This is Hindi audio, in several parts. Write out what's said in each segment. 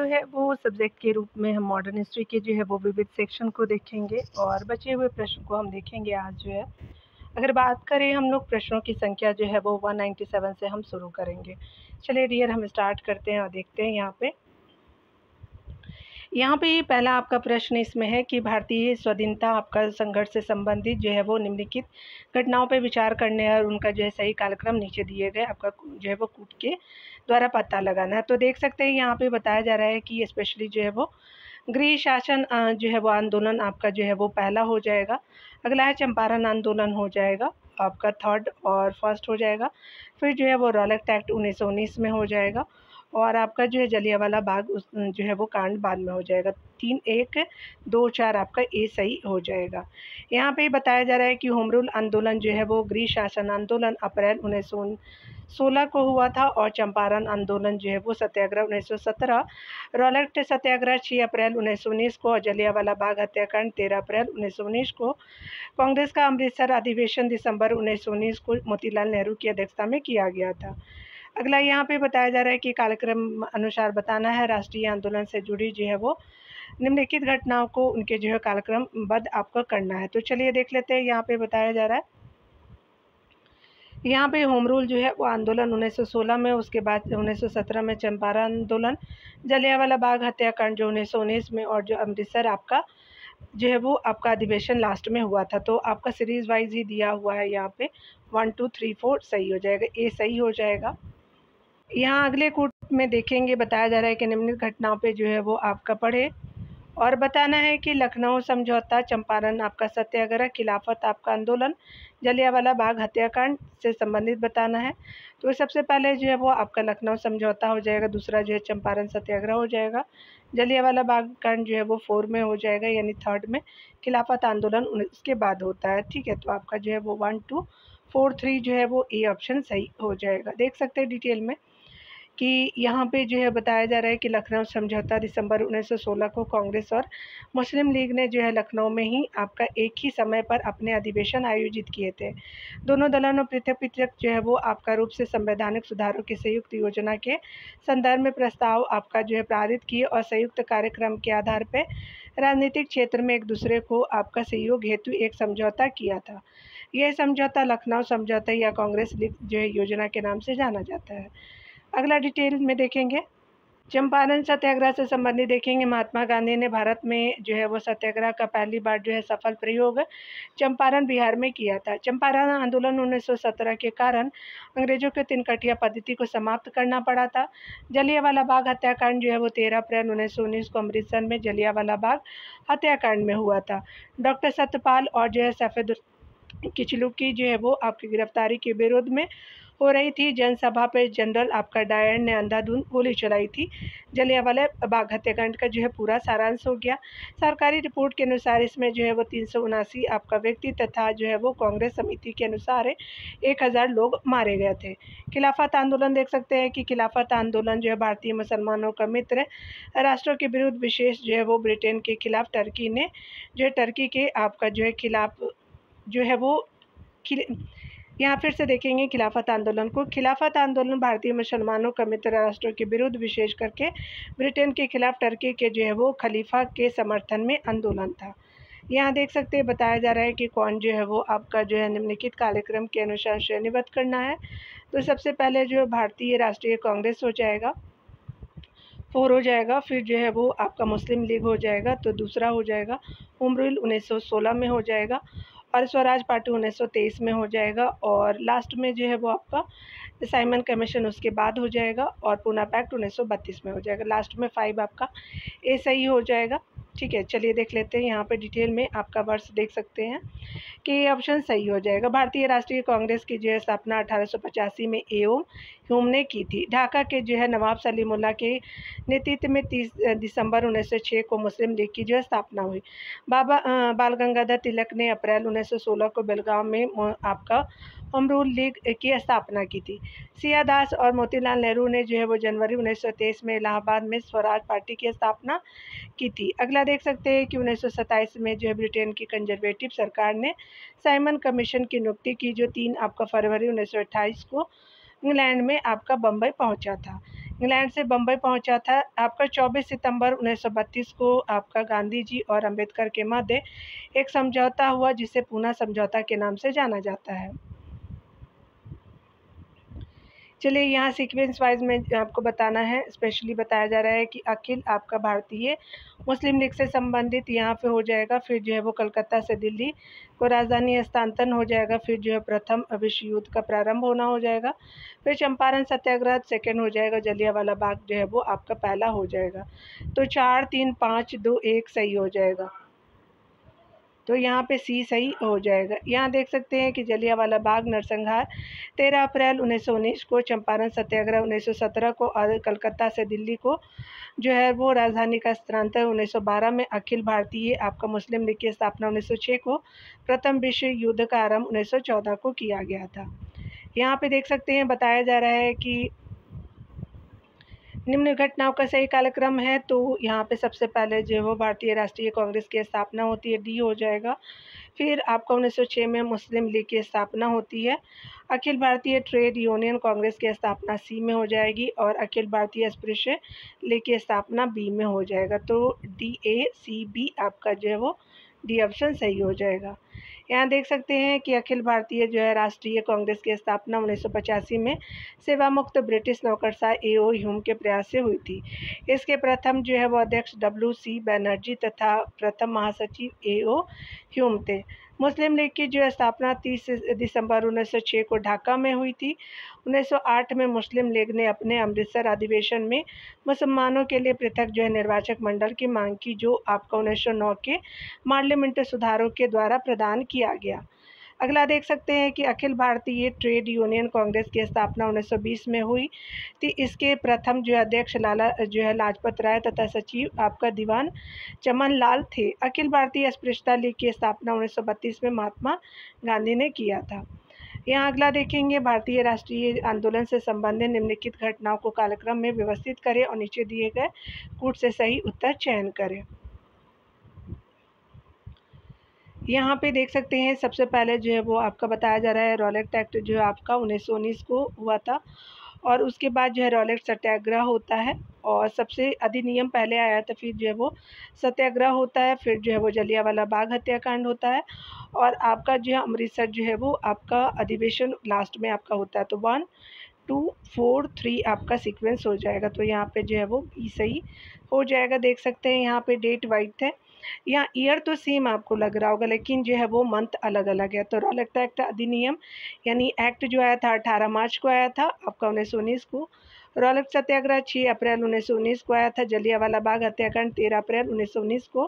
है वो सब्जेक्ट के रूप में हम मॉडर्न हिस्ट्री के जो है वो विविध सेक्शन को देखेंगे और बचे हुए प्रश्न को हम देखेंगे आज जो है। अगर बात करें हम लोग प्रश्नों की संख्या जो है वो 197 से हम शुरू करेंगे। चलिए डियर हम स्टार्ट करते हैं और देखते हैं यहाँ पे पहला आपका प्रश्न इसमें है कि भारतीय स्वाधीनता आपका संघर्ष से संबंधित जो है वो निम्नलिखित घटनाओं पे विचार करने और उनका जो है सही कालक्रम नीचे दिए गए आपका जो है वो कूट के द्वारा पता लगाना है। तो देख सकते हैं यहाँ पे बताया जा रहा है कि स्पेशली जो है वो गृह शासन जो है वो आंदोलन आपका जो है वो पहला हो जाएगा। अगला है चंपारण आंदोलन हो जाएगा आपका थर्ड और फर्स्ट हो जाएगा। फिर जो है वो रॉलेट एक्ट 1919 में हो जाएगा और आपका जो है जलियांवाला बाग जो है वो कांड बाद में हो जाएगा। 3, 1, 2, 4 आपका ए सही हो जाएगा। यहाँ पे बताया जा रहा है कि होम रूल आंदोलन जो है वो गृह शासन आंदोलन अप्रैल 1916 को हुआ था और चंपारण आंदोलन जो है वो सत्याग्रह 1917, रॉलेट सत्याग्रह 6 अप्रैल 1919 को और जलियांवाला बाग हत्याकांड 13 अप्रैल 1919 को। कांग्रेस का अमृतसर अधिवेशन दिसंबर 1919 को मोतीलाल नेहरू की अध्यक्षता में किया गया था। अगला यहाँ पे बताया जा रहा है कि कार्यक्रम अनुसार बताना है राष्ट्रीय आंदोलन से जुड़ी जो है वो निम्नलिखित घटनाओं को उनके जो है कार्यक्रमबद्ध आपको करना है। तो चलिए देख लेते हैं यहाँ पे बताया जा रहा है। यहाँ पे होम रूल जो है वो आंदोलन 1916 में, उसके बाद 1917 में चंपारण आंदोलन, जलियांवाला बाग हत्याकांड जो 1919 में और जो अमृतसर आपका जो है वो आपका अधिवेशन लास्ट में हुआ था। तो आपका सीरीज वाइज ही दिया हुआ है यहाँ पे 1, 2, 3, 4 सही हो जाएगा, ए सही हो जाएगा। यहाँ अगले कूट में देखेंगे बताया जा रहा है कि निम्नलिखित घटनाओं पे जो है वो आपका पढ़े और बताना है कि लखनऊ समझौता, चंपारण आपका सत्याग्रह, खिलाफत आपका आंदोलन, जलियांवाला बाग हत्याकांड से संबंधित बताना है। तो सबसे पहले जो है वो आपका लखनऊ समझौता हो जाएगा, दूसरा जो है चंपारण सत्याग्रह हो जाएगा, जलियांवाला बाग कांड जो है वो 4 में हो जाएगा यानी थर्ड में, खिलाफत आंदोलन उसके बाद होता है। ठीक है, तो आपका जो है वो 1, 2, 4, 3 जो है वो ए ऑप्शन सही हो जाएगा। देख सकते हैं डिटेल में कि यहाँ पे जो है बताया जा रहा है कि लखनऊ समझौता दिसंबर 1916 को कांग्रेस और मुस्लिम लीग ने जो है लखनऊ में ही आपका एक ही समय पर अपने अधिवेशन आयोजित किए थे। दोनों दलों ने पृथक पृथक जो है वो आपका रूप से संवैधानिक सुधारों की संयुक्त योजना के संदर्भ में प्रस्ताव आपका जो है पारित किए और संयुक्त कार्यक्रम के आधार पर राजनीतिक क्षेत्र में एक दूसरे को आपका सहयोग हेतु एक समझौता किया था। यह समझौता लखनऊ समझौता या कांग्रेस लीग जो है योजना के नाम से जाना जाता है। अगला डिटेल में देखेंगे चंपारण सत्याग्रह से संबंधित देखेंगे। महात्मा गांधी ने भारत में जो है वो सत्याग्रह का पहली बार जो है सफल प्रयोग चंपारण बिहार में किया था। चंपारण आंदोलन 1917 के कारण अंग्रेजों के तिनकटिया पद्धति को समाप्त करना पड़ा था। जलियांवाला बाग हत्याकांड जो है वो 13 अप्रैल 1919 को अमृतसर में जलियांवाला बाग हत्याकांड में हुआ था। डॉक्टर सत्यपाल और जो है सफेद किचलू की जो है वो आपकी गिरफ्तारी के विरोध में हो रही थी जनसभा पे जनरल आपका डायर ने अंधाधुंध गोली चलाई थी। जलियांवाला बाग हत्याकांड का जो है पूरा सारांश हो गया। सरकारी रिपोर्ट के अनुसार इसमें जो है वो 379 आपका व्यक्ति तथा जो है वो कांग्रेस समिति के अनुसार 1000 लोग मारे गए थे। खिलाफत आंदोलन देख सकते हैं कि खिलाफत आंदोलन जो है भारतीय मुसलमानों का मित्र राष्ट्रों के विरुद्ध विशेष जो है वो ब्रिटेन के खिलाफ टर्की ने जो है टर्की के आपका जो है खिलाफ जो है वो यहाँ फिर से देखेंगे खिलाफत आंदोलन को। खिलाफत आंदोलन भारतीय मुसलमानों का मित्र राष्ट्रों के विरुद्ध विशेष करके ब्रिटेन के खिलाफ टर्की के जो है वो खलीफा के समर्थन में आंदोलन था। यहाँ देख सकते हैं बताया जा रहा है कि कौन जो है वो आपका जो है निम्नलिखित कार्यक्रम के अनुसार श्रेणीबद्ध करना है। तो सबसे पहले जो है भारतीय राष्ट्रीय कांग्रेस हो जाएगा, 4 हो जाएगा। फिर जो है वो आपका मुस्लिम लीग हो जाएगा। तो दूसरा हो जाएगा होम रूल 1916 में हो जाएगा और स्वराज पार्टी 1923 में हो जाएगा और लास्ट में जो है वो आपका साइमन कमीशन उसके बाद हो जाएगा और पूना पैक्ट 1932 में हो जाएगा। लास्ट में 5 आपका ए सही हो जाएगा। ठीक है, चलिए देख लेते हैं यहाँ पे डिटेल में आपका वर्ष देख सकते हैं कि ये ऑप्शन सही हो जाएगा। भारतीय राष्ट्रीय कांग्रेस की जो है स्थापना 1885 में एओम ह्यूम ने की थी। ढाका के जो है नवाब सलीमुल्लाह के नेतृत्व में 30 दिसंबर 1906 को मुस्लिम लीग की जो है स्थापना हुई। बाबा बाल गंगाधर तिलक ने अप्रैल 1916 को बेलगाम में आपका होम रूल लीग की स्थापना की थी। सियादास और मोतीलाल नेहरू ने जो है वो जनवरी 1923 में इलाहाबाद में स्वराज पार्टी की स्थापना की थी। अगला देख सकते हैं कि 1927 में जो है ब्रिटेन की कंजर्वेटिव सरकार ने साइमन कमीशन की नियुक्ति की जो 3 आपका फरवरी 1928 को इंग्लैंड में आपका बम्बई पहुंचा था। इंग्लैंड से बम्बई पहुंचा था। आपका 24 सितंबर 1932 को आपका गांधी जी और अंबेडकर के मध्य एक समझौता हुआ, जिसे पूना समझौता के नाम से जाना जाता है। चलिए यहाँ सीक्वेंस वाइज में आपको बताना है। स्पेशली बताया जा रहा है कि अखिल आपका भारतीय मुस्लिम लीग से संबंधित यहाँ पे हो जाएगा। फिर जो है वो कलकत्ता से दिल्ली को राजधानी हस्तांतरण हो जाएगा। फिर जो है प्रथम विश्व युद्ध का प्रारंभ होना हो जाएगा। फिर चंपारण सत्याग्रह सेकेंड हो जाएगा। जलियांवाला बाग जो है वो आपका पहला हो जाएगा। तो 4 3 5 2 1 सही हो जाएगा। तो यहाँ पे सी सही हो जाएगा। यहाँ देख सकते हैं कि जलियांवाला बाग नरसंहार 13 अप्रैल 1919 को, चंपारण सत्याग्रह 1917 को और कलकत्ता से दिल्ली को जो है वो राजधानी का स्थानांतरण 1912 में, अखिल भारतीय आपका मुस्लिम लीग की स्थापना 1906 को, प्रथम विश्व युद्ध का आरंभ 1914 को किया गया था। यहाँ पे देख सकते हैं बताया जा रहा है कि निम्न घटनाओं का सही कालक्रम है। तो यहाँ पे सबसे पहले जो है वो भारतीय राष्ट्रीय कांग्रेस की स्थापना होती है, डी हो जाएगा। फिर आपका 1906 में मुस्लिम लीग की स्थापना होती है। अखिल भारतीय ट्रेड यूनियन कांग्रेस की स्थापना सी में हो जाएगी और अखिल भारतीय अस्पृश्य लीग की स्थापना बी में हो जाएगा। तो डी ए सी बी आपका जो है वो डी ऑप्शन सही हो जाएगा। यहाँ देख सकते हैं कि अखिल भारतीय जो है राष्ट्रीय कांग्रेस की स्थापना 1985 में सेवा मुक्त ब्रिटिश नौकरशाह ए.ओ. ह्यूम के प्रयास से हुई थी। इसके प्रथम जो है वो अध्यक्ष W.C. बैनर्जी तथा प्रथम महासचिव ए.ओ. ह्यूम थे। मुस्लिम लीग की जो स्थापना 30 दिसंबर 1906 को ढाका में हुई थी। 1908 में मुस्लिम लीग ने अपने अमृतसर अधिवेशन में मुसलमानों के लिए पृथक जो है निर्वाचक मंडल की मांग की, जो आपका 1909 के पार्लियामेंट सुधारों के द्वारा प्रदान किया गया। अगला देख सकते हैं कि अखिल भारतीय ट्रेड यूनियन कांग्रेस की स्थापना 1920 में हुई थी। इसके प्रथम जो अध्यक्ष लाला जो है लाजपत राय तथा सचिव आपका दीवान चमन लाल थे। अखिल भारतीय अस्पृश्यता लीग की स्थापना 1932 में महात्मा गांधी ने किया था। यहाँ अगला देखेंगे, भारतीय राष्ट्रीय आंदोलन से संबंधित निम्नलिखित घटनाओं को कालक्रम में व्यवस्थित करें और नीचे दिए गए कूट से सही उत्तर चयन करें। यहाँ पे देख सकते हैं सबसे पहले जो है वो आपका बताया जा रहा है रॉलेट एक्ट जो है आपका 1919 को हुआ था और उसके बाद जो है रॉलेट सत्याग्रह होता है और सबसे अधिनियम पहले आया था, फिर जो है वो सत्याग्रह होता है, फिर जो है वो जलियांवाला बाग हत्याकांड होता है और आपका जो है अमृतसर जो है वो आपका अधिवेशन लास्ट में आपका होता है। तो 1 2 4 3 आपका सीक्वेंस हो जाएगा। तो यहाँ पे जो है वो बी सही हो जाएगा। देख सकते हैं यहाँ पे डेट वाइट है, यहाँ ईयर तो सेम आपको लग रहा होगा लेकिन जो है वो मंथ अलग अलग है। तो रॉलेट एक्ट अधिनियम यानी एक्ट जो आया था 18 मार्च को आया था आपका 1919 को। रॉलेट सत्याग्रह 6 अप्रैल 1919 को आया था। जलियांवाला बाग हत्याकांड 13 अप्रैल 1919 को।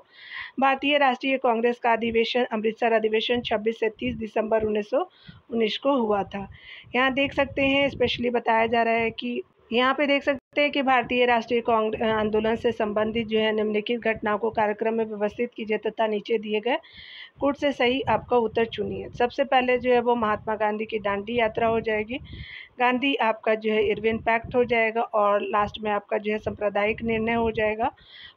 भारतीय राष्ट्रीय कांग्रेस का अधिवेशन अमृतसर अधिवेशन 26 से 30 दिसंबर 1919 को हुआ था। यहाँ देख सकते हैं स्पेशली बताया जा रहा है कि यहाँ पे देख सकते हैं कि भारतीय राष्ट्रीय कांग्रेस आंदोलन से संबंधित जो है निम्नलिखित घटनाओं को कार्यक्रम में व्यवस्थित कीजिए तथा नीचे दिए गए कूट से सही आपका उत्तर चुनिए। सबसे पहले जो है वो महात्मा गांधी की दांडी यात्रा हो जाएगी। गांधी आपका जो है इरविन पैक्ट हो जाएगा और लास्ट में आपका जो है सांप्रदायिक निर्णय हो जाएगा।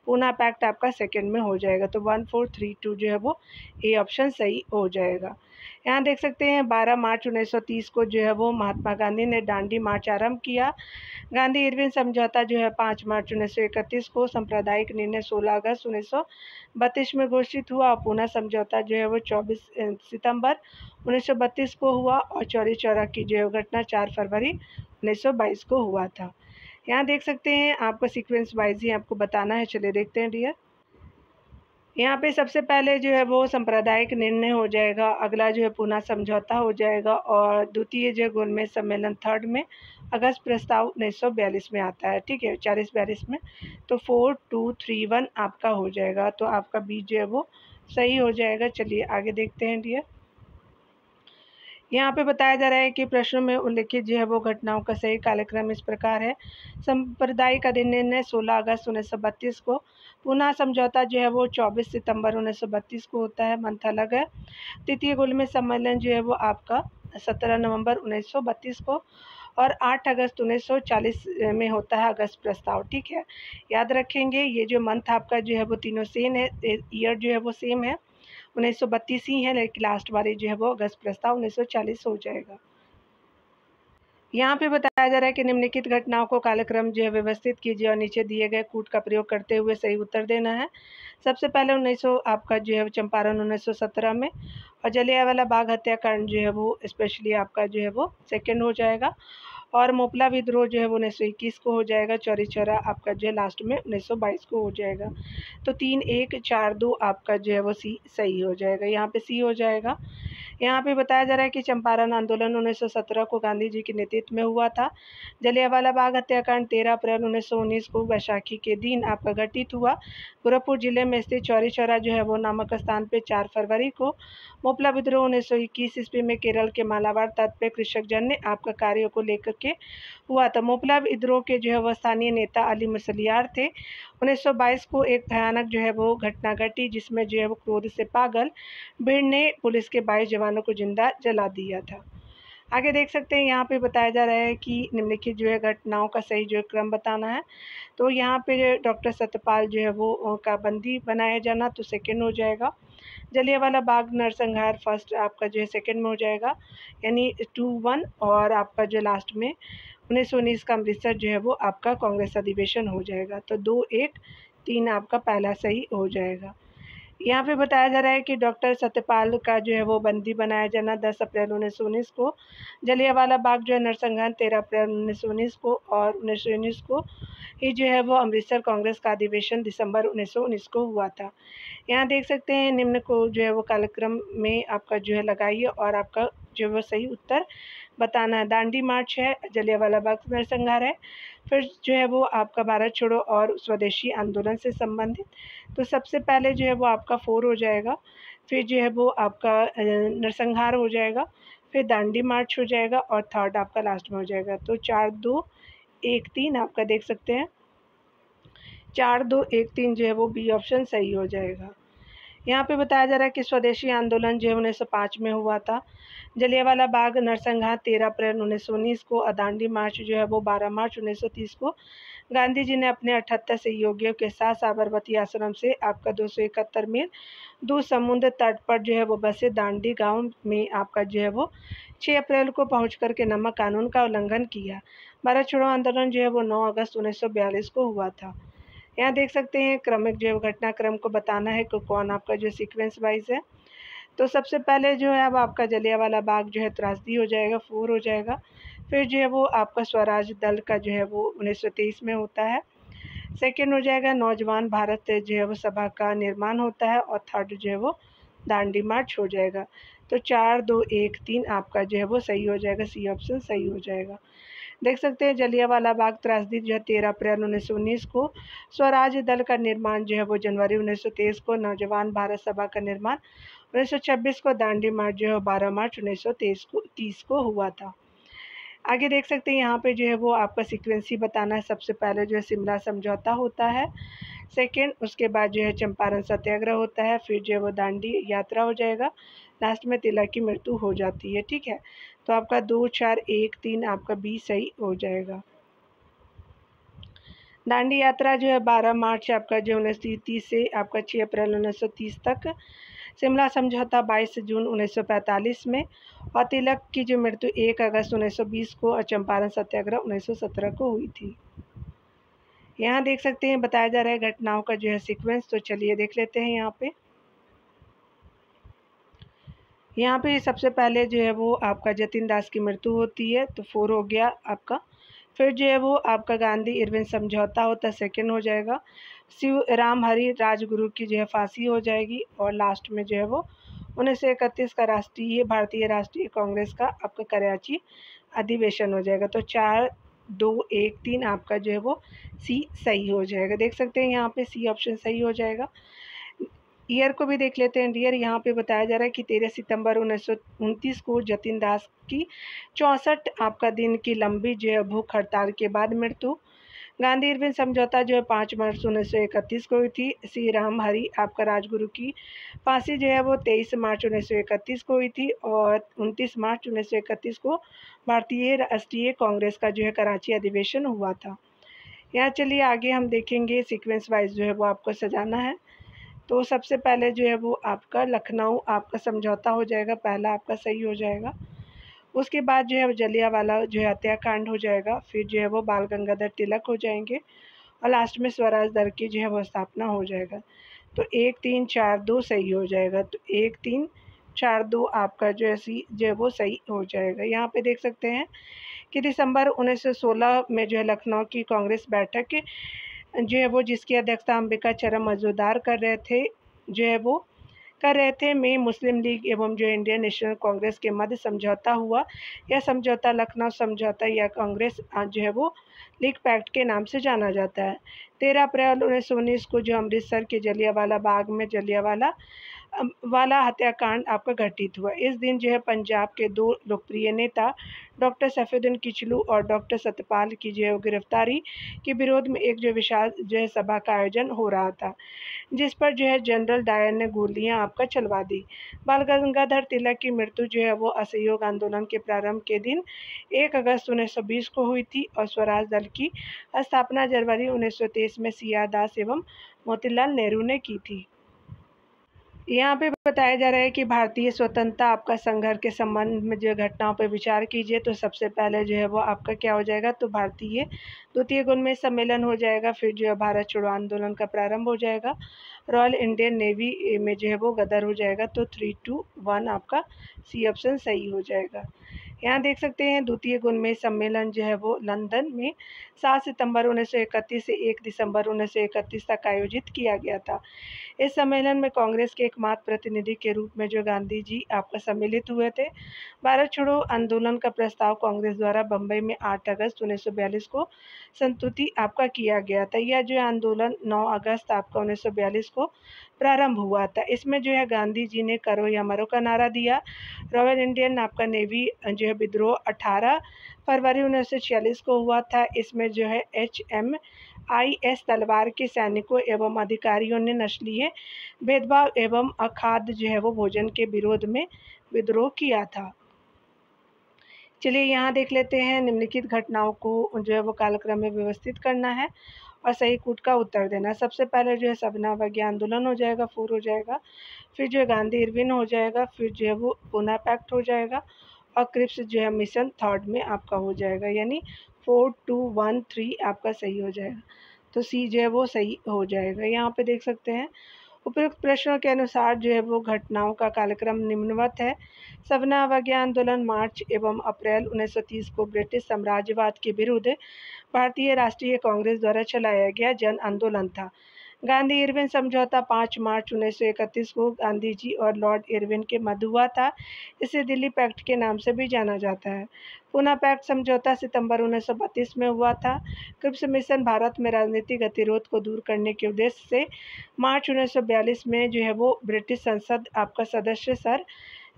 पूना पैक्ट आपका सेकंड में हो जाएगा। तो 1 4 3 2 जो है वो ए ऑप्शन सही हो जाएगा। यहाँ देख सकते हैं 12 मार्च 1930 को जो है वो महात्मा गांधी ने दांडी मार्च आरंभ किया। गांधी इरविन समझौता जो है 5 मार्च 1931 को, सांप्रदायिक निर्णय 16 अगस्त 1932 में घोषित हुआ और पूना समझौता जो है वो 24 सितंबर 1932 को हुआ और चौरी चौरा की जो है घटना 4 फरवरी 1922 को हुआ था। यहाँ देख सकते हैं आपका सीक्वेंस वाइज ही आपको बताना है। चलिए देखते हैं डियर। यहाँ पे सबसे पहले जो है वो सांप्रदायिक निर्णय हो जाएगा, अगला जो है पूना समझौता हो जाएगा और द्वितीय जो है गोलमेज सम्मेलन थर्ड में, अगस्त प्रस्ताव 1942 में आता है। ठीक है, 40-42 में। तो 4 2 3 1 आपका हो जाएगा। तो आपका बी जो है वो सही हो जाएगा। चलिए आगे देखते हैं डियर। यहाँ पे बताया जा रहा है कि प्रश्नों में उल्लिखित जो है वो घटनाओं का सही कालक्रम इस प्रकार है। सांप्रदायिक अधिनिर्णय 16 अगस्त 1932 को। पूना समझौता जो है वो 24 सितंबर 1932 को होता है, मंथ अलग है। तृतीय गोलमेज सम्मेलन जो है वो आपका 17 नवंबर 1932 को और 8 अगस्त 1940 में होता है अगस्त प्रस्ताव। ठीक है, याद रखेंगे ये जो मंथ आपका जो है वो तीनों सेम है, ईयर जो है वो सेम है, 1932 ही है, लेकिन लास्ट वाली जो है वो अगस्त प्रस्ताव 1940 हो जाएगा। यहाँ पे बताया जा रहा है कि निम्नलिखित घटनाओं को कालक्रम जो है व्यवस्थित कीजिए और नीचे दिए गए कूट का प्रयोग करते हुए सही उत्तर देना है। सबसे पहले 1900 आपका जो है चंपारण 1917 में, और जलियांवाला बाग हत्याकांड जो है वो स्पेशली आपका जो है वो सेकंड हो जाएगा, और मोपला विद्रोह जो है वो 1921 को हो जाएगा, चौरी चौरा आपका जो है लास्ट में 1922 को हो जाएगा। तो 3, 1, 4, 2 आपका जो है वो सी सही हो जाएगा, यहाँ पे सी हो जाएगा। यहाँ पे बताया जा रहा है कि चंपारण आंदोलन 1917 को गांधी जी के नेतृत्व में हुआ था। जलियांवाला बाग हत्याकांड 13 अप्रैल 1919 को वैशाखी के दिन आपका घटित हुआ। गोरखपुर जिले में स्थित चौरी चौरा जो है वो नामक स्थान पे 4 फरवरी को। मोपला विद्रोह 1921 ईस्वी में केरल के मालाबार तट पे कृषक जन ने आपका कार्यों को लेकर के हुआ था। मोपला विद्रोह के जो है वो स्थानीय नेता अली मुसलियार थे। 1922 को एक भयानक जो है वो घटना घटी, जिसमें जो है वो क्रोध से पागल भीड़ ने पुलिस के 22 जवानों को जिंदा जला दिया था। आगे देख सकते हैं यहाँ पे बताया जा रहा है कि निम्नलिखित जो है घटनाओं का सही जो है क्रम बताना है। तो यहाँ पे डॉक्टर सत्यपाल जो है वो का बंदी बनाया जाना तो सेकंड हो जाएगा। जलियांवाला बाग नरसंहार फर्स्ट आपका जो है सेकंड में हो जाएगा, यानी 2-1, और आपका जो लास्ट में 1919 का अमृतसर जो है वो आपका कांग्रेस अधिवेशन हो जाएगा। तो 2-1-3 आपका पहला सही हो जाएगा। यहाँ पे बताया जा रहा है कि डॉक्टर सत्यपाल का जो है वो बंदी बनाया जाना 10 अप्रैल 1919 को। जलियांवाला बाग जो है नरसंहार 13 अप्रैल 1919 को, और 1919 को ही जो है वो अमृतसर कांग्रेस का अधिवेशन दिसंबर 1919 को हुआ था। यहाँ देख सकते हैं निम्न को जो है वो कालक्रम में आपका जो है लगाइए और आपका जो है वो सही उत्तर बताना है। दांडी मार्च है, जलियांवाला बाग नरसंहार है, फिर जो है वो आपका भारत छोड़ो और स्वदेशी आंदोलन से संबंधित। तो सबसे पहले जो है वो आपका 4 हो जाएगा, फिर जो है वो आपका नरसंहार हो जाएगा, फिर दांडी मार्च हो जाएगा, और थर्ड आपका लास्ट में हो जाएगा। तो 4-2-1-3 आपका देख सकते हैं, 4-2-1-3 जो है वो बी ऑप्शन सही हो जाएगा। यहाँ पे बताया जा रहा है कि स्वदेशी आंदोलन जो है 1905 में हुआ था। जलियांवाला बाग नरसंहार 13 अप्रैल 1919 को, और दांडी मार्च जो है वो 12 मार्च 1930 को गांधी जी ने अपने 78 सहयोगियों के साथ साबरमती आश्रम से आपका 271 मील दूर समुद्र तट पर जो है वो बसे दांडी गांव में आपका जो है वो 6 अप्रैल को पहुंच कर के नमक कानून का उल्लंघन किया। भारत छोड़ो आंदोलन जो है वो 9 अगस्त 1942 को हुआ था। यहाँ देख सकते हैं क्रमिक जो घटनाक्रम को बताना है कि कौन आपका जो सीक्वेंस वाइज है। तो सबसे पहले जो है अब आपका जलियांवाला बाग जो है त्रासदी हो जाएगा, 4 हो जाएगा। फिर जो है वो आपका स्वराज दल का जो है वो 1923 में होता है। सेकेंड हो जाएगा नौजवान भारत जो है वो सभा का निर्माण होता है, और थर्ड जो है वो दांडी मार्च हो जाएगा। तो 4-2-1-3 आपका जो है वो सही हो जाएगा, सी ऑप्शन सही हो जाएगा। देख सकते हैं जलियांवाला बाग त्रासदी जो है 13 अप्रैल 1919 को, स्वराज दल का निर्माण जो है वो जनवरी 1923 को, नौजवान भारत सभा का निर्माण 1926 को, दांडी मार्च जो है 12 मार्च 1930 को हुआ था। आगे देख सकते हैं यहाँ पे जो है वो आपका सीक्वेंस ही बताना है। सबसे पहले जो है शिमला समझौता होता है, सेकेंड उसके बाद जो है चंपारण सत्याग्रह होता है, फिर जो है वो दांडी यात्रा हो जाएगा, लास्ट में तिलक की मृत्यु हो जाती है। ठीक है, तो आपका 2-4-1-3 आपका बी सही हो जाएगा। दांडी यात्रा जो है 12 मार्च आपका जो 1930 से आपका 6 अप्रैल 1930 तक, शिमला समझौता 22 जून 1945 में, और तिलक की जो मृत्यु 1 अगस्त 1920 को, और चंपारण सत्याग्रह 1917 को हुई थी। यहाँ देख सकते हैं बताया जा रहा है घटनाओं का जो है सीक्वेंस। तो चलिए देख लेते हैं यहाँ पे सबसे पहले जो है वो आपका जतिन दास की मृत्यु होती है, तो 4 हो गया आपका। फिर जो है वो आपका गांधी इरविन समझौता होता है, सेकेंड हो जाएगा। शिव राम हरि राजगुरु की जो है फांसी हो जाएगी, और लास्ट में जो है वो 1931 का भारतीय राष्ट्रीय कांग्रेस का आपका कराची अधिवेशन हो जाएगा। तो 4-2-1-3 आपका जो है वो सी सही हो जाएगा। देख सकते हैं यहाँ पे सी ऑप्शन सही हो जाएगा। ईयर को भी देख लेते हैं डियर। यहाँ पे बताया जा रहा है कि 13 सितंबर 1929 को जतिन दास की 64 आपका दिन की लंबी जो है भूख हड़ताल के बाद मृत्यु। गांधी इरविन समझौता जो है 5 मार्च 1931 को हुई थी। श्री राम हरि आपका राजगुरु की फांसी जो है वो 23 मार्च 1931 को हुई थी, और 29 मार्च 1931 को भारतीय राष्ट्रीय कांग्रेस का जो है कराची अधिवेशन हुआ था। यहाँ चलिए आगे हम देखेंगे सीक्वेंस वाइज जो है वो आपको सजाना है। तो सबसे पहले जो है वो आपका लखनऊ आपका समझौता हो जाएगा, पहला आपका सही हो जाएगा। उसके बाद जो है जलियांवाला जो है हत्याकांड हो जाएगा, फिर जो है वो बाल गंगाधर तिलक हो जाएंगे और लास्ट में स्वराज दल की जो है वो स्थापना हो जाएगा। तो 1 3 4 2 सही हो जाएगा। तो 1 3 4 2 आपका जो है वो सही हो जाएगा। यहाँ पे देख सकते हैं कि दिसंबर 1916 में जो है लखनऊ की कांग्रेस बैठक जो है वो जिसकी अध्यक्षता अंबिका चरम मजूमदार कर रहे थे में मुस्लिम लीग एवं जो इंडियन नेशनल कांग्रेस के मध्य समझौता हुआ। यह समझौता लखनऊ समझौता या कांग्रेस जो है वो लीग पैक्ट के नाम से जाना जाता है। 13 अप्रैल 1919 को जो अमृतसर के जलियांवाला बाग में जलियांवाला वाला हत्याकांड आपका घटित हुआ। इस दिन जो है पंजाब के 2 लोकप्रिय नेता डॉक्टर सैफुद्दीन किचलू और डॉक्टर सत्यपाल की जो है गिरफ्तारी के विरोध में एक जो विशाल जो है सभा का आयोजन हो रहा था, जिस पर जो है जनरल डायर ने गोलियां आपका चलवा दी। बाल गंगाधर तिलक की मृत्यु जो है वो असहयोग आंदोलन के प्रारंभ के दिन 1 अगस्त 1920 को हुई थी और स्वराज दल की स्थापना जनवरी 1923 में सी आर दास एवं मोतीलाल नेहरू ने की थी। यहाँ पे बताया जा रहा है कि भारतीय स्वतंत्रता आपका संघर्ष के संबंध में जो घटनाओं पर विचार कीजिए। तो सबसे पहले जो है वो आपका क्या हो जाएगा, तो भारतीय द्वितीय गुणमेल सम्मेलन हो जाएगा। फिर जो है भारत छोड़ो आंदोलन का प्रारंभ हो जाएगा। रॉयल इंडियन नेवी में जो है वो गदर हो जाएगा। तो 3 2 1 आपका सी ऑप्शन सही हो जाएगा। यहाँ देख सकते हैं द्वितीय गुणमेल सम्मेलन जो है वो लंदन में 7 सितंबर 1931 से 1 दिसंबर 1931 तक आयोजित किया गया था। इस सम्मेलन में कांग्रेस के एकमात्र प्रतिनिधि के रूप में जो गांधी जी आपका सम्मिलित हुए थे। भारत छोड़ो आंदोलन का प्रस्ताव कांग्रेस द्वारा बम्बई में 8 अगस्त 1942 को संस्तुति आपका किया गया था। यह जो आंदोलन 9 अगस्त आपका 1942 को प्रारंभ हुआ था। इसमें जो है गांधी जी ने करो या मरो का नारा दिया। रॉयल इंडियन आपका नेवी जो है विद्रोह 18 फरवरी 1946 को हुआ था। इसमें जो है HMIS तलवार के सैनिकों एवं अधिकारियों ने नस्लीय भेदभाव एवं अखाद्य जो है वो भोजन के विरोध में विद्रोह किया था। चलिए यहाँ देख लेते हैं निम्नलिखित घटनाओं को जो है वो कालक्रम में व्यवस्थित करना है और सही कूट का उत्तर देना। सबसे पहले जो है सबना अवज्ञा आंदोलन हो जाएगा, 4 हो जाएगा। फिर जो है गांधी इरविन हो जाएगा। फिर जो है वो पूना पैक्ट हो जाएगा और क्रिप्स जो है मिशन 3rd में आपका हो जाएगा, यानी 4 2 1 3 आपका सही हो जाएगा। तो सी जो है वो सही हो जाएगा। यहाँ पे देख सकते हैं उपयुक्त प्रश्नों के अनुसार जो है वो घटनाओं का कालक्रम निम्नवत है। सबना अवज्ञा आंदोलन मार्च एवं अप्रैल 1930 को ब्रिटिश साम्राज्यवाद के विरुद्ध भारतीय राष्ट्रीय कांग्रेस द्वारा चलाया गया जन आंदोलन था। गांधी इरविन समझौता 5 मार्च 1931 को गांधी जी और लॉर्ड इरविन के मध्य हुआ था। इसे दिल्ली पैक्ट के नाम से भी जाना जाता है। पूना पैक्ट समझौता सितंबर 1932 में हुआ था। क्रिप्स मिशन भारत में राजनीतिक गतिरोध को दूर करने के उद्देश्य से मार्च 1942 में जो है वो ब्रिटिश संसद आपका सदस्य सर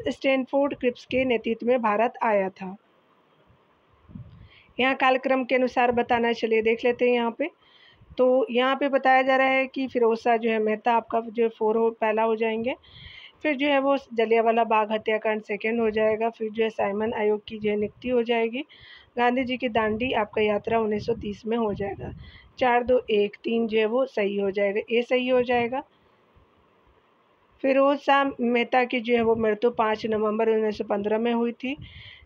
स्टैनफोर्ड क्रिप्स के नेतृत्व में भारत आया था। यहाँ कालक्रम के अनुसार बताना, चलिए देख लेते हैं यहाँ पे। तो यहाँ पे बताया जा रहा है कि फिरोज शाह जो है मेहता आपका जो 4 पहला हो जाएंगे। फिर जो है वो जलियांवाला बाग हत्याकांड 2nd हो जाएगा। फिर जो है साइमन आयोग की जो है नियुक्ति हो जाएगी। गांधी जी की दांडी आपका यात्रा 1930 में हो जाएगा। 4 2 1 3 जो है वो सही हो जाएगा, ये सही हो जाएगा। फिरोज शाह मेहता की जो है वो मृत्यु 5 नवंबर 1915 में हुई थी।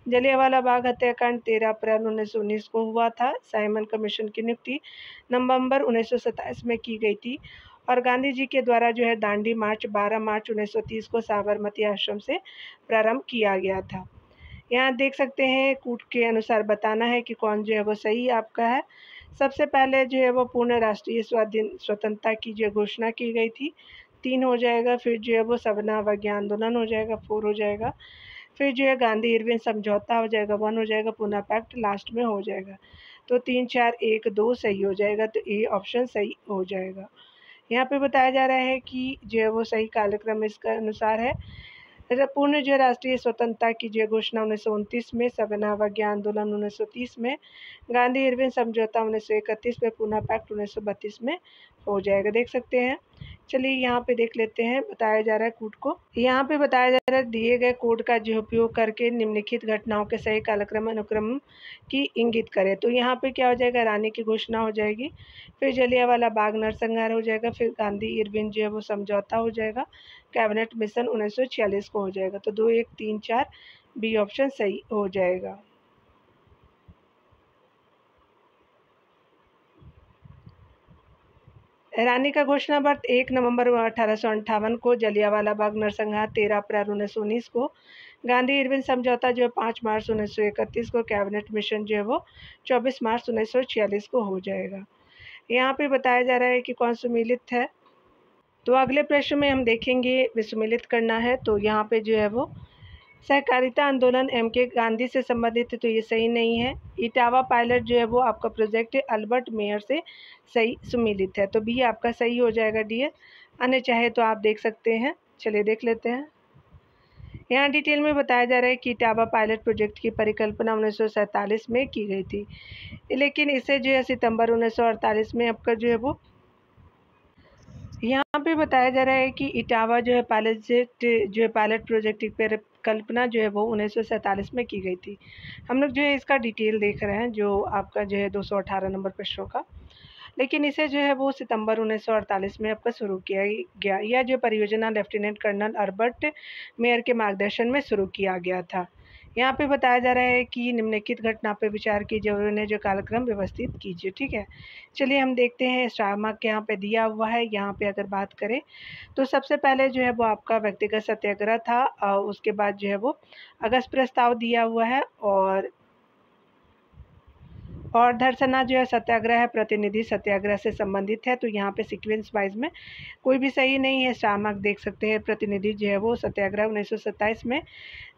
जलियांवाला बाग हत्याकांड 13 अप्रैल 1919 को हुआ था। साइमन कमीशन की नियुक्ति नवंबर 1927 में की गई थी और गांधी जी के द्वारा जो है दांडी मार्च 12 मार्च 1930 को साबरमती आश्रम से प्रारंभ किया गया था। यहाँ देख सकते हैं कूट के अनुसार बताना है कि कौन जो है वो सही आपका है। सबसे पहले जो है वो पूर्ण राष्ट्रीय स्वतंत्रता की जो घोषणा की गई थी, 3 हो जाएगा। फिर जो है वो सबना अवज्ञा आंदोलन हो जाएगा, 4 हो जाएगा। फिर जो है गांधी इरविन समझौता हो जाएगा, 1 हो जाएगा। पूना पैक्ट लास्ट में हो जाएगा। तो 3 4 1 2 सही हो जाएगा। तो ए ऑप्शन सही हो जाएगा। यहाँ पे बताया जा रहा है कि जो है वो सही कालक्रम इसका अनुसार है। पूर्ण जो राष्ट्रीय स्वतंत्रता की जो घोषणा 1929 में, सबना अवज्ञा आंदोलन 1930 में, गांधी इरविन समझौता 1931 में, पूना पैक्ट 1932 में हो जाएगा। देख सकते हैं। चलिए यहाँ पे देख लेते हैं, बताया जा रहा है कोड को। यहाँ पे बताया जा रहा है दिए गए कोड का जो उपयोग करके निम्नलिखित घटनाओं के सही कालक्रम अनुक्रम की इंगित करें। तो यहाँ पे क्या हो जाएगा, रानी की घोषणा हो जाएगी। फिर जलियांवाला बाग नरसंहार हो जाएगा। फिर गांधी इरविन जो है वो समझौता हो जाएगा। कैबिनेट मिशन 1946 को हो जाएगा। तो 2 1 3 4 बी ऑप्शन सही हो जाएगा। ईरानी का घोषणा पत्र 1 नवंबर 1858 को, जलियांवाला बाग नरसंहार 13 अप्रैल 1919 को, गांधी इरविन समझौता जो है 5 मार्च 1931 को, कैबिनेट मिशन जो है वो 24 मार्च 1946 को हो जाएगा। यहाँ पे बताया जा रहा है कि कौन सुमेलित है। तो अगले प्रश्न में हम देखेंगे विसुमेलित करना है। तो यहाँ पे जो है वो सहकारिता आंदोलन के गांधी से संबंधित है, तो ये सही नहीं है। इटावा पायलट जो है वो आपका प्रोजेक्ट अल्बर्ट मेयर से सही सुमेलित है, तो बी आपका सही हो जाएगा डियर। अन्य चाहे तो आप देख सकते हैं। चलिए देख लेते हैं। यहाँ डिटेल में बताया जा रहा है कि इटावा पायलट प्रोजेक्ट की परिकल्पना 1947 में की गई थी, लेकिन इसे जो है सितंबर 1948 में आपका जो है वो यहाँ पे बताया जा रहा है कि इटावा जो है पायलट प्रोजेक्ट की परिकल्पना जो है वो 1947 में की गई थी। हम लोग जो है इसका डिटेल देख रहे हैं, जो आपका जो है 218 नंबर प्रश्नों का, लेकिन इसे जो है वो सितंबर 1948 में आपका शुरू किया गया। यह जो परियोजना लेफ्टिनेंट कर्नल अल्बर्ट मेयर के मार्गदर्शन में शुरू किया गया था। यहाँ पे बताया जा रहा है कि निम्नलिखित घटना पर विचार कीजिए और उन्हें जो कालक्रम व्यवस्थित कीजिए। ठीक है, चलिए हम देखते हैं। स्टार मार्क यहाँ पे दिया हुआ है। यहाँ पे अगर बात करें तो सबसे पहले जो है वो आपका व्यक्तिगत सत्याग्रह था, उसके बाद जो है वो अगस्त प्रस्ताव दिया हुआ है, और धरसना जो है सत्याग्रह प्रतिनिधि सत्याग्रह से संबंधित है। तो यहाँ पे सीक्वेंस वाइज में कोई भी सही नहीं है। स्टार मार्क देख सकते हैं। प्रतिनिधि जो है वो सत्याग्रह 1927 में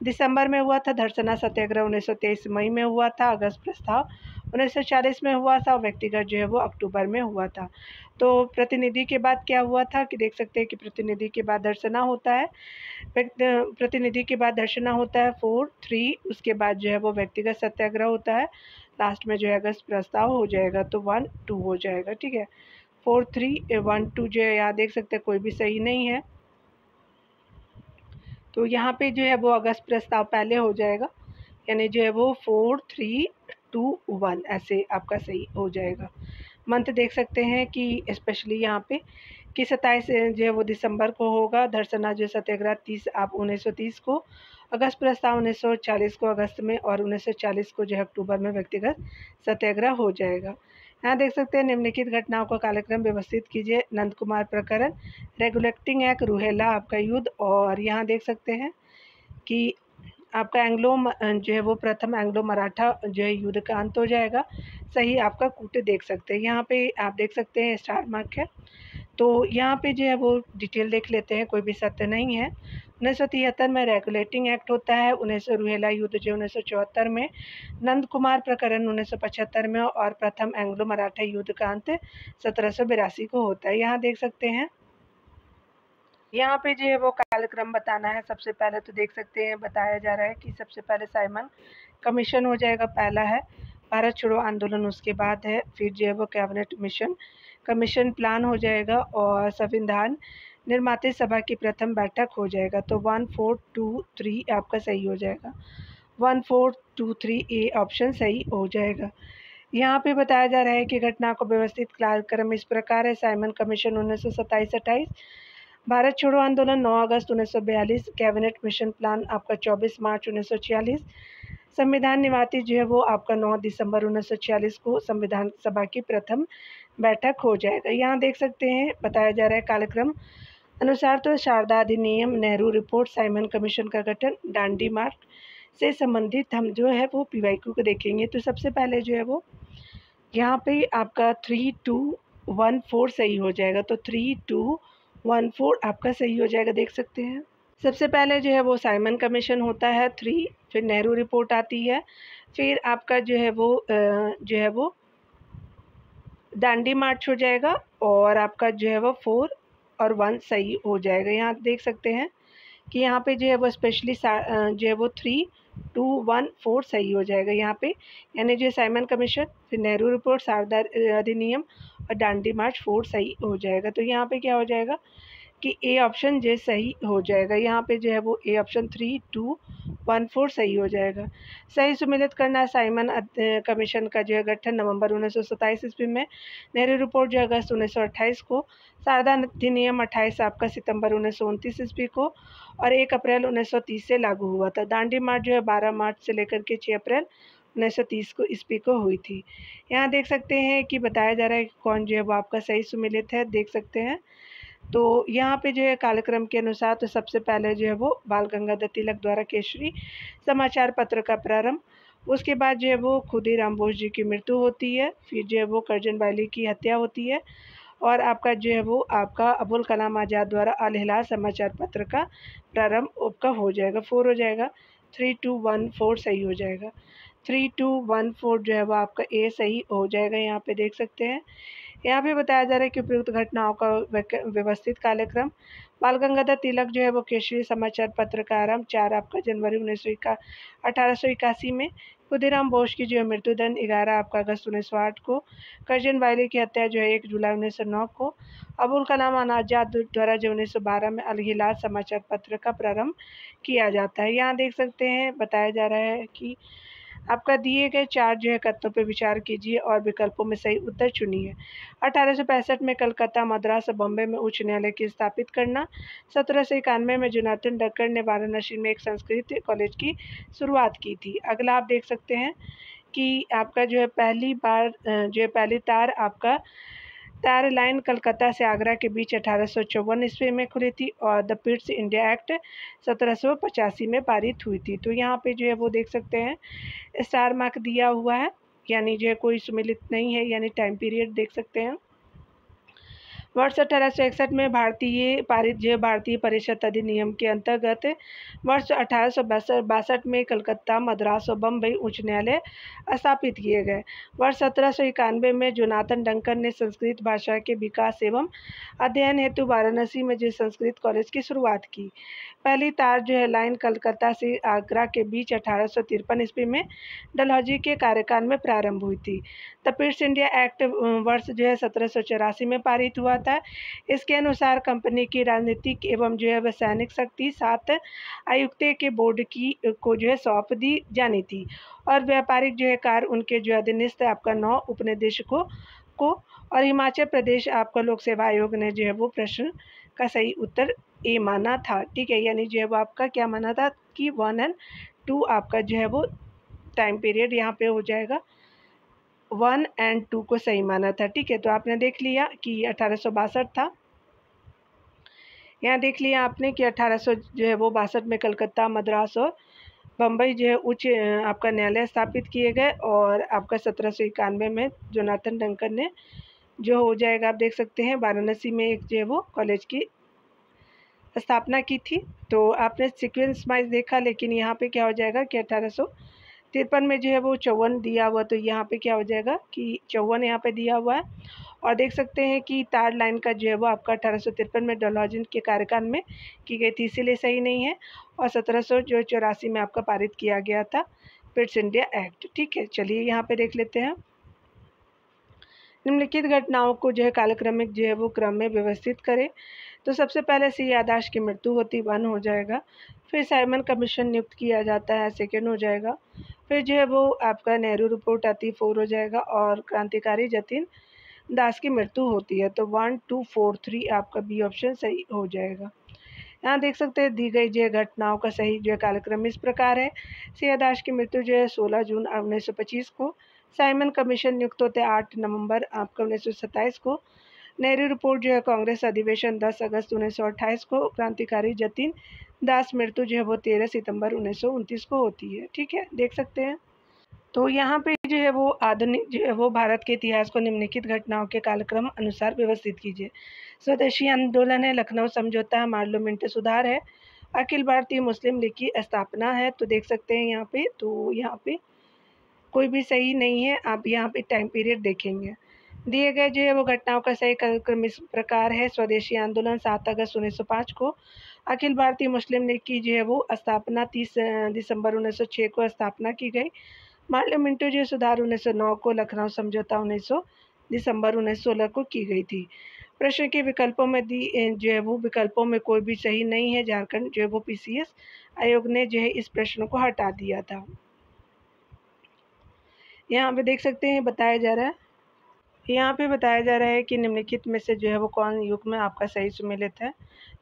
दिसंबर में हुआ था, धरसना सत्याग्रह 1923 मई में हुआ था, अगस्त प्रस्ताव 1940 में हुआ था, व्यक्तिगत जो है वो अक्टूबर में हुआ था। तो प्रतिनिधि के बाद क्या हुआ था कि देख सकते हैं कि प्रतिनिधि के बाद धरसना होता है, प्रतिनिधि के बाद धरसना होता है 4-3, उसके बाद जो है वो व्यक्तिगत सत्याग्रह होता है, लास्ट में जो है अगस्त प्रस्ताव हो जाएगा, तो 1-2 हो जाएगा। ठीक है, 4-3-1-2 जो है यहाँ देख सकते हैं कोई भी सही नहीं है। तो यहाँ पे जो है वो अगस्त प्रस्ताव पहले हो जाएगा, यानी जो है वो 4-3-2-1 ऐसे आपका सही हो जाएगा। मंथ देख सकते हैं कि स्पेशली यहाँ पे कि 27 जो है वो दिसंबर को होगा, धरसना जो सत्याग्रह 30 आप 1930 को, अगस्त प्रस्ताव 1940 को अगस्त में, और 1940 को जो है अक्टूबर में व्यक्तिगत सत्याग्रह हो जाएगा। यहाँ देख सकते हैं निम्नलिखित घटनाओं का कालक्रम व्यवस्थित कीजिए। नंद कुमार प्रकरण, रेगुलेटिंग एक्ट, रूहेला आपका युद्ध, और यहाँ देख सकते हैं कि आपका जो है वो प्रथम एंग्लो मराठा जो है युद्ध का अंत हो जाएगा। सही आपका कूट देख सकते हैं। यहाँ पे आप देख सकते हैं स्टार मार्क है। तो यहाँ पे जो है वो डिटेल देख लेते हैं, कोई भी सत्य नहीं है। 1973 में रेगुलेटिंग एक्ट होता है, 1900 रूहेला युद्ध जो 1974 में, नंद कुमार प्रकरण 1975 में, और प्रथम एंग्लो मराठा युद्ध का अंत 1782 को होता है। यहाँ देख सकते हैं। यहाँ पे जो है वो कालक्रम बताना है। सबसे पहले तो देख सकते हैं बताया जा रहा है कि सबसे पहले साइमन कमीशन हो जाएगा, पहला है भारत छोड़ो आंदोलन, उसके बाद है फिर जो है वो कैबिनेट मिशन कमीशन प्लान हो जाएगा, और संविधान निर्माता सभा की प्रथम बैठक हो जाएगा। तो 1-4-2-3 आपका सही हो जाएगा। 1-4-2-3 ए ऑप्शन सही हो जाएगा। यहाँ पे बताया जा रहा है कि घटना को व्यवस्थित कालक्रम इस प्रकार है। साइमन कमीशन 1927-28, भारत छोड़ो आंदोलन 9 अगस्त 1942, कैबिनेट मिशन प्लान आपका 24 मार्च 1946, संविधान निवासी जो है वो आपका 9 दिसंबर 1946 को संविधान सभा की प्रथम बैठक हो जाएगा। यहाँ देख सकते हैं बताया जा रहा है कालक्रम अनुसार। तो शारदा अधिनियम, नेहरू रिपोर्ट, साइमन कमीशन का गठन, डांडी मार्च से संबंधित हम जो है वो PYQ को देखेंगे। तो सबसे पहले जो है वो यहाँ पे आपका 3-2-1-4 सही हो जाएगा। तो 3-2-1-4 आपका सही हो जाएगा, देख सकते हैं। सबसे पहले जो है वो साइमन कमीशन होता है 3, फिर नेहरू रिपोर्ट आती है, फिर आपका जो है वो दांडी मार्च हो जाएगा, और आपका जो है वो 4 और 1 सही हो जाएगा। यहाँ देख सकते हैं कि यहाँ पे जो है वो स्पेशली जो है वो 3-2-1-4 सही हो जाएगा यहाँ पे, यानी जो साइमन कमीशन, फिर नेहरू रिपोर्ट, शारदा अधिनियम और डांडी मार्च 4 सही हो जाएगा। तो यहाँ पे क्या हो जाएगा कि ए ऑप्शन जो सही हो जाएगा। यहाँ पे जो है वो ए ऑप्शन 3214 सही हो जाएगा। सही सुमेलित करना साइमन कमीशन का जो है गठन नवंबर 1927 ईस्वी में, नेहरू रिपोर्ट जो अगस्त 1928 को, शारदा अधिनियम 28 आपका सितंबर 1929 ईस्वी को और 1 अप्रैल 1930 से लागू हुआ था। दांडी मार्च जो है 12 मार्च से लेकर के 6 अप्रैल 1930 को ईस्वी को हुई थी। यहाँ देख सकते हैं कि बताया जा रहा है कि कौन जो है वो आपका सही सुमेलित है, देख सकते हैं। तो यहाँ पे जो है कालक्रम के अनुसार तो सबसे पहले जो है वो बाल गंगाधर तिलक द्वारा केसरी समाचार पत्र का प्रारंभ, उसके बाद जो है वो खुदीराम बोस जी की मृत्यु होती है, फिर जो है वो करजन वाली की हत्या होती है और आपका जो है वो आपका अबुल कलाम आज़ाद द्वारा अल हिलाल समाचार पत्र का प्रारंभ आपका हो जाएगा। 4 हो जाएगा, 3214 सही हो जाएगा। 3214 जो है वो आपका ए सही हो जाएगा। यहाँ पे देख सकते हैं, यहाँ पे बताया जा रहा है कि उपयुक्त घटनाओं का व्यवस्थित कार्यक्रम। बाल गंगाधर तिलक जो है वो केसरी समाचार पत्र का आरंभ 4 आपका जनवरी 1881 में, खुदीराम बोस की जो है मृत्युदंड 11 आपका अगस्त 1908 को, करजन वायली की हत्या जो है 1 जुलाई 1909 को, अबुल कलाम आज़ाद द्वारा जो 1912 में अल हिलाल समाचार पत्र का प्रारंभ किया जाता है। यहाँ देख सकते हैं बताया जा रहा है कि आपका दिए गए 4 जो है कथनों पर विचार कीजिए और विकल्पों में सही उत्तर चुनिए। 1865 में कलकत्ता, मद्रास और बॉम्बे में उच्च न्यायालय की स्थापित करना। 1791 में जोनाथन डकर ने वाराणसी में एक संस्कृत कॉलेज की शुरुआत की थी। अगला आप देख सकते हैं कि आपका जो है पहली बार जो है पहली तार आपका तार लाइन कलकत्ता से आगरा के बीच 1854 ईस्वी में खुली थी और द पिट्स इंडिया एक्ट 1785 में पारित हुई थी। तो यहाँ पे जो है वो देख सकते हैं स्टार मार्क दिया हुआ है, यानी जो है कोई सुमेलित नहीं है, यानी टाइम पीरियड देख सकते हैं। वर्ष 1861 में भारतीय परिषद अधिनियम के अंतर्गत वर्ष 1862 में कलकत्ता, मद्रास और बम्बई उच्च न्यायालय स्थापित किए गए। वर्ष 1791 में जोनाथन डंकन ने संस्कृत भाषा के विकास एवं अध्ययन हेतु वाराणसी में जो संस्कृत कॉलेज की शुरुआत की। पहली तार जो है लाइन कलकत्ता से आगरा के बीच 1853 ईस्वी में डलहौजी के कार्यकाल में प्रारंभ हुई थी। द पिट्स इंडिया एक्ट वर्ष जो है 1784 में पारित हुआ था। इसके अनुसार कंपनी की राजनीतिक एवं जो है वैधानिक शक्ति 7 आयुक्तों के बोर्ड को जो है सौंप दी जानी थी और व्यापारिक जो है कार्य उनके जो अधीनस्थ आपका 9 उपनिदेशकों को और हिमाचल प्रदेश आपका लोक सेवा आयोग ने जो है वो प्रश्न का सही उत्तर ए माना था। ठीक है, यानी जो है वो आपका क्या माना था कि 1 और 2 आपका जो है वो टाइम पीरियड यहाँ पे हो जाएगा, 1 और 2 को सही माना था। ठीक है, तो आपने देख लिया कि 1862 था। यहाँ देख लिया आपने कि 1800 जो है वो 62 में कलकत्ता, मद्रास और बम्बई जो है उच्च आपका न्यायालय स्थापित किए गए और आपका 1791 में जोनाथन डंकन ने जो हो जाएगा आप देख सकते हैं वाराणसी में एक जो है वो कॉलेज की स्थापना की थी। तो आपने सीक्वेंस वाइज देखा, लेकिन यहाँ पे क्या हो जाएगा कि 1853 में जो है वो 54 दिया हुआ, तो यहाँ पे क्या हो जाएगा कि 54 यहाँ पे दिया हुआ है और देख सकते हैं कि तार लाइन का जो है वो आपका 1853 में डलहौजी के कार्यकाल में की गई थी, इसीलिए सही नहीं है और 1784 में आपका पारित किया गया था पिट्स इंडिया एक्ट। ठीक है, चलिए यहाँ पे देख लेते हैं। निम्नलिखित घटनाओं को जो है कालक्रमिक जो है वो क्रम में व्यवस्थित करें। तो सबसे पहले सी याददाश्त की मृत्यु होती 1 हो जाएगा, फिर साइमन कमीशन नियुक्त किया जाता है 2 हो जाएगा, फिर जो है वो आपका नेहरू रिपोर्ट आती 4 हो जाएगा और क्रांतिकारी जतिन दास की मृत्यु होती है। तो 1 2 4 3 आपका बी ऑप्शन सही हो जाएगा। यहाँ देख सकते हैं दी गई जो है घटनाओं का सही जो है कालक्रम इस प्रकार है। सी याददाश्त की मृत्यु जो है 16 जून 1925 को, साइमन कमीशन नियुक्त होते 8 नवंबर आपका 1927 को, नेहरू रिपोर्ट जो है कांग्रेस अधिवेशन 10 अगस्त 1928 को, क्रांतिकारी जतिन दास मृत्यु जो है वो 13 सितंबर 1929 को होती है। ठीक है, देख सकते हैं। तो यहाँ पे जो है वो आधुनिक जो है वो भारत के इतिहास को निम्नलिखित घटनाओं के कालक्रम अनुसार व्यवस्थित कीजिए। स्वदेशी आंदोलन है, लखनऊ समझौता है, पार्लियामेंट सुधार है, अखिल भारतीय मुस्लिम लीग की स्थापना है। तो देख सकते हैं यहाँ पे, तो यहाँ पे कोई भी सही नहीं है, आप यहाँ पे टाइम पीरियड देखेंगे। दिए गए जो है वो घटनाओं का सही कार्यक्रम इस प्रकार है। स्वदेशी आंदोलन 7 अगस्त 1905 को, अखिल भारतीय मुस्लिम लीग की जो है वो स्थापना 30 दिसंबर 1906 को स्थापना की गई। पार्लियामेंट्री जो सुधार 1909 को, लखनऊ समझौता 1900 दिसंबर 1916 को की गई थी। प्रश्न के विकल्पों में जो है वो विकल्पों में कोई भी सही नहीं है। झारखंड जो है वो पीसीएस आयोग ने जो है इस प्रश्न को हटा दिया था। यहाँ पे देख सकते हैं बताया जा रहा है, यहाँ पे बताया जा रहा है कि निम्नलिखित में से जो है वो कौन युग में आपका सही सुमेलित है।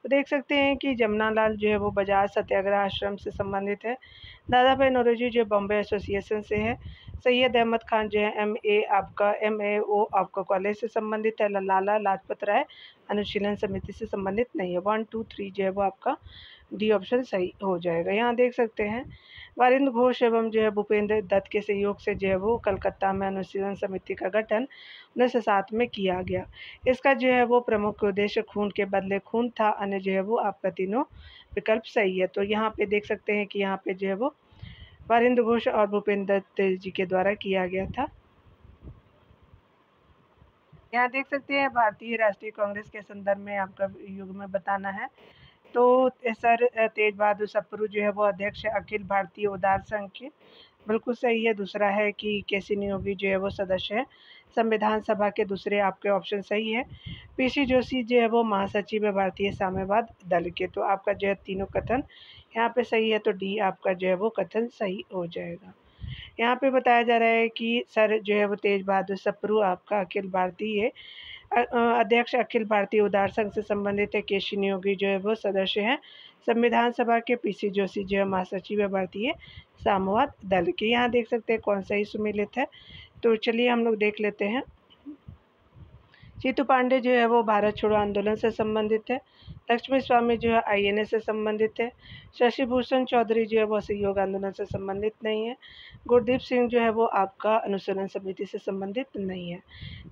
तो देख सकते हैं कि जमनालाल जो है वो बजाज सत्याग्रह आश्रम से संबंधित है। दादा भाई नौरोजी जो बॉम्बे एसोसिएशन से है। सैयद अहमद खान जो है MAO आपका कॉलेज से संबंधित है। लाला लाजपत राय अनुशीलन समिति से संबंधित नहीं है। 1 2 3 जो है वो आपका डी ऑप्शन सही हो जाएगा। यहाँ देख सकते हैं वारिंद्र घोष एवं जो है भूपेंद्र दत्त के सहयोग से जो है वो कलकत्ता में अनुशीलन समिति का गठन 1907 में किया गया। इसका जो है वो प्रमुख उद्देश्य खून के बदले खून था। अन्य जो है वो आपका तीनों विकल्प सही है। तो यहाँ पे देख सकते हैं कि यहाँ पे जो है वो वारिंद्र घोष और भूपेंद्र दत्त जी के द्वारा किया गया था। यहाँ देख सकते हैं भारतीय राष्ट्रीय कांग्रेस के संदर्भ में आपका युग में बताना है। तो सर तेज बहादुर सप्रू जो है वो अध्यक्ष अखिल भारतीय उदार संघ के, बिल्कुल सही है। दूसरा है कि केसी नियोगी जो है वो सदस्य है संविधान सभा के, दूसरे आपके ऑप्शन सही है। पीसी जोशी जो है वो महासचिव है भारतीय साम्यवाद दल के। तो आपका जो है तीनों कथन यहाँ पे सही है। तो डी आपका जो है वो कथन सही हो जाएगा। यहाँ पे बताया जा रहा है कि सर जो है वो तेज बहादुर सप्रू आपका अखिल भारतीय अध्यक्ष अखिल भारतीय उदार संघ से संबंधित है। केसी नियोगी जो है वो सदस्य हैं संविधान सभा के। पीसी जोशी जो है महासचिव है भारतीय साम्यवाद दल के। यहाँ देख सकते हैं कौन सा ही सुमेलित है। तो चलिए हम लोग देख लेते हैं। जीतू पांडे जो है वो भारत छोड़ो आंदोलन से संबंधित है। लक्ष्मी स्वामी जो है INA से संबंधित है। शशि भूषण चौधरी जो है वो असहयोग आंदोलन से संबंधित नहीं है। गुरदीप सिंह जो है वो आपका अनुसरण समिति से संबंधित नहीं है।